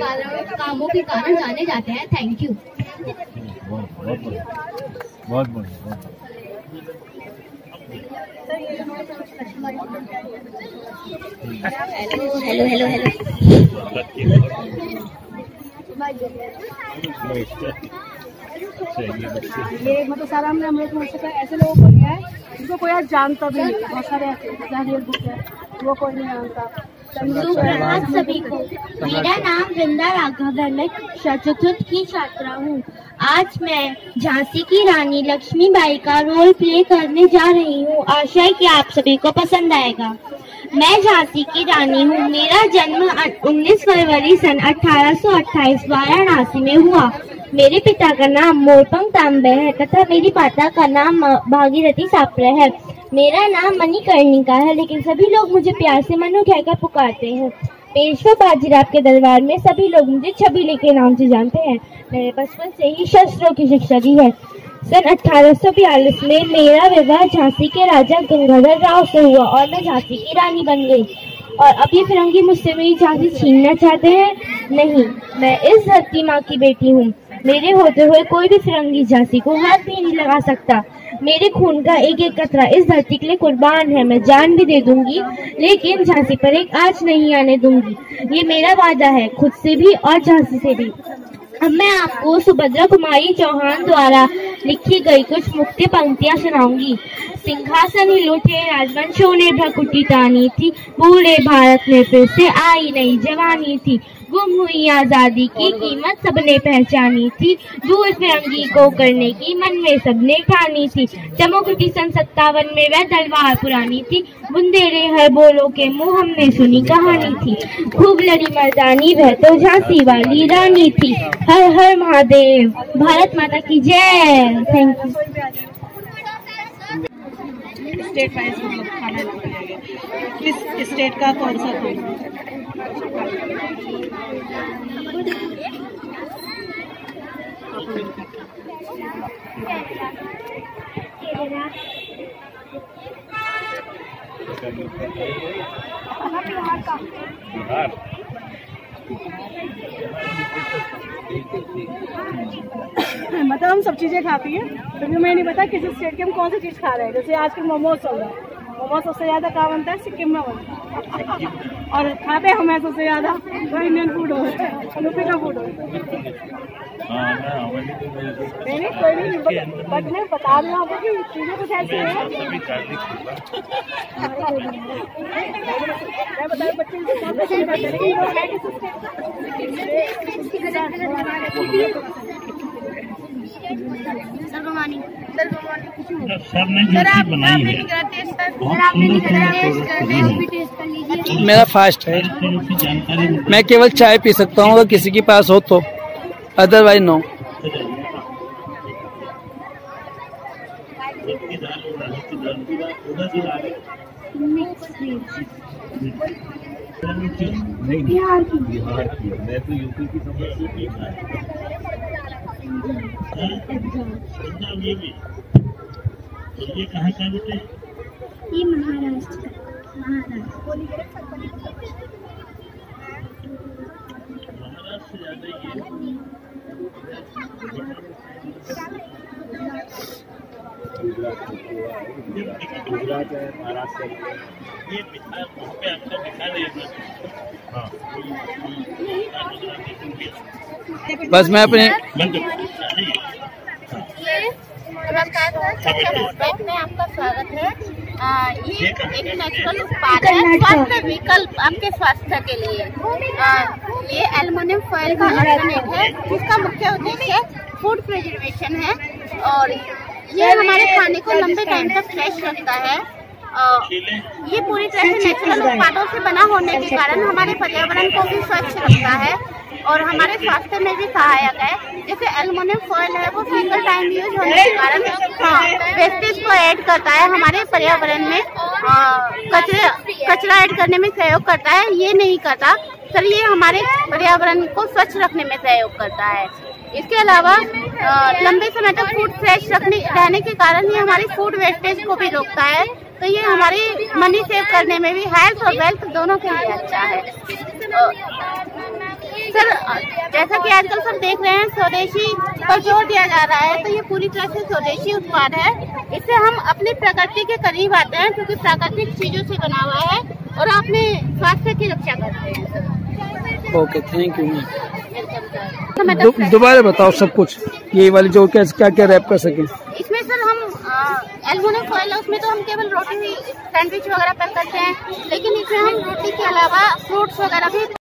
कामों के कारण जाने जाते हैं। Thank you. बहुत बढ़िया। हेलो ये मतलब सारा हमने अमृत महोत्सव का ऐसे लोगों को लिया है जिनको कोई आज जानता भी नहीं। बहुत सारे ऐसे बुक है वो कोई नहीं जानता। सुप्रभात सभी को। मेरा नाम वृंदा राघव है। मैं कक्षा चतुर्थ की छात्रा हूँ। आज मैं झांसी की रानी लक्ष्मीबाई का रोल प्ले करने जा रही हूँ। आशा है कि आप सभी को पसंद आएगा। मैं झांसी की रानी हूँ। मेरा जन्म 19 फरवरी सन 1828 वाराणसी में हुआ। मेरे पिता का नाम मोरपंख तांबे है तथा मेरी माता का नाम भागीरथी सापरे है। मेरा नाम मणिकर्णिका है, लेकिन सभी लोग मुझे प्यार से मनु कहकर पुकारते हैं। पेशवा बाजीराव के दरबार में सभी लोग मुझे छबीले के नाम से जानते हैं। मैंने बचपन से ही शस्त्रों की शिक्षा दी है। सन 1842 में मेरा विवाह झांसी के राजा गंगाधर राव से हुआ और मैं झांसी की रानी बन गई। और अब ये फिरंगी मुझसे मेरी झांसी छीनना चाहते हैं। नहीं, मैं इस धरती माँ की बेटी हूँ। मेरे होते हुए कोई भी फिरंगी झांसी को हाथ भी नहीं लगा सकता। मेरे खून का एक एक कतरा इस धरती के लिए कुर्बान है। मैं जान भी दे दूंगी, लेकिन झांसी पर एक आंच नहीं आने दूंगी। ये मेरा वादा है, खुद से भी और झांसी से भी। अब मैं आपको सुभद्रा कुमारी चौहान द्वारा लिखी गई कुछ मुक्ति पंक्तियां सुनाऊंगी। सिंहासन ही लूटे राजवंशों ने भ्रकुटी तानी थी, बूढ़े भारत में फिर से आई नई जवानी थी। गुम हुई आजादी की कीमत सबने पहचानी थी, दूर फिरंगी को करने की मन में सबने ठानी थी। चमकती सन 57 में वह तलवार पुरानी थी, बुंदेले हर बोलों के मुंह हमने सुनी कहानी थी। खूब लड़ी मर्दानी वह तो झांसी वाली रानी थी। हर हर महादेव, भारत माता की जय। Thank you. स्टेट वाइज खाना किस स्टेट का कौन सा था? बिहार। मतलब हम सब चीजें खाती हैं, फिर भी मैं नहीं पता किसी स्टेट के हम कौन सी चीज खा रहे हैं। जैसे आजकल मोमोज चल रहा है। मोमोज सबसे ज्यादा कहाँ बनता है? सिक्किम में बनता है। और खाते हमें सबसे ज्यादा तो इंडियन फूड होता है, यूपी का फूड होता है। नहीं कोई नहीं, बट मैं बता रही हूँ आपको कि चीजें कुछ ऐसी हैं। मैं बता बच्चे सर ने जो चीज बनाई है मेरा फास्ट है। मैं केवल चाय पी सकता हूँ, अगर किसी के पास हो तो, अदरवाइज नो। बिहार की मैं तो यूपी की समझ ये कहाँ का बेटे? ये महाराष्ट्र। महाराष्ट्र ज्यादा ये गुजरात है, महाराष्ट्र है। ये बिहार वहाँ पे आपका बिहार है। हाँ बस मैं अपने में आपका स्वागत है। ये एक नेचुरल उत्पाद है स्वास्थ्य विकल्प आपके स्वास्थ्य के लिए। ये एल्युमिनियम फॉइल का अल्टरनेट है जिसका मुख्य उद्देश्य फूड प्रिजर्वेशन है और ये हमारे खाने को लंबे टाइम तक फ्रेश रखता है। ये पूरी तरह से नेचुरल उत्पादों से बना होने के कारण हमारे पर्यावरण को भी स्वच्छ रखता है और हमारे स्वास्थ्य में भी सहायक है। जैसे एल्युमिनियम फॉइल है वो सिंगल टाइम यूज होने के कारण वेस्टेज को ऐड करता है, हमारे पर्यावरण में कचरा ऐड करने में सहयोग करता है। ये नहीं करता सर, ये हमारे पर्यावरण को स्वच्छ रखने में सहयोग करता है। इसके अलावा लंबे समय तक फूड फ्रेश रहने के कारण ये हमारी फूड वेस्टेज को भी रोकता है। तो ये हमारी मनी सेव करने में भी, हेल्थ और वेल्थ दोनों के लिए अच्छा है। सर जैसा कि आजकल सब देख रहे हैं स्वदेशी पर जोर दिया जा रहा है, तो ये पूरी तरह से स्वदेशी उत्पाद है। इससे हम अपनी प्रकृति के करीब आते हैं क्योंकि प्राकृतिक चीजों से बना हुआ है और अपने स्वास्थ्य की रक्षा करते हैं। Okay, thank you. दोबारा बताओ सब कुछ, ये वाली जो क्या क्या रैप कर सके। इसमें सर हम एल्युमिनियम फॉइल है, उसमें तो हम केवल रोटी सैंडविच वगैरह पैक करते हैं, लेकिन इसमें हम रोटी के अलावा फ्रूट्स वगैरह भी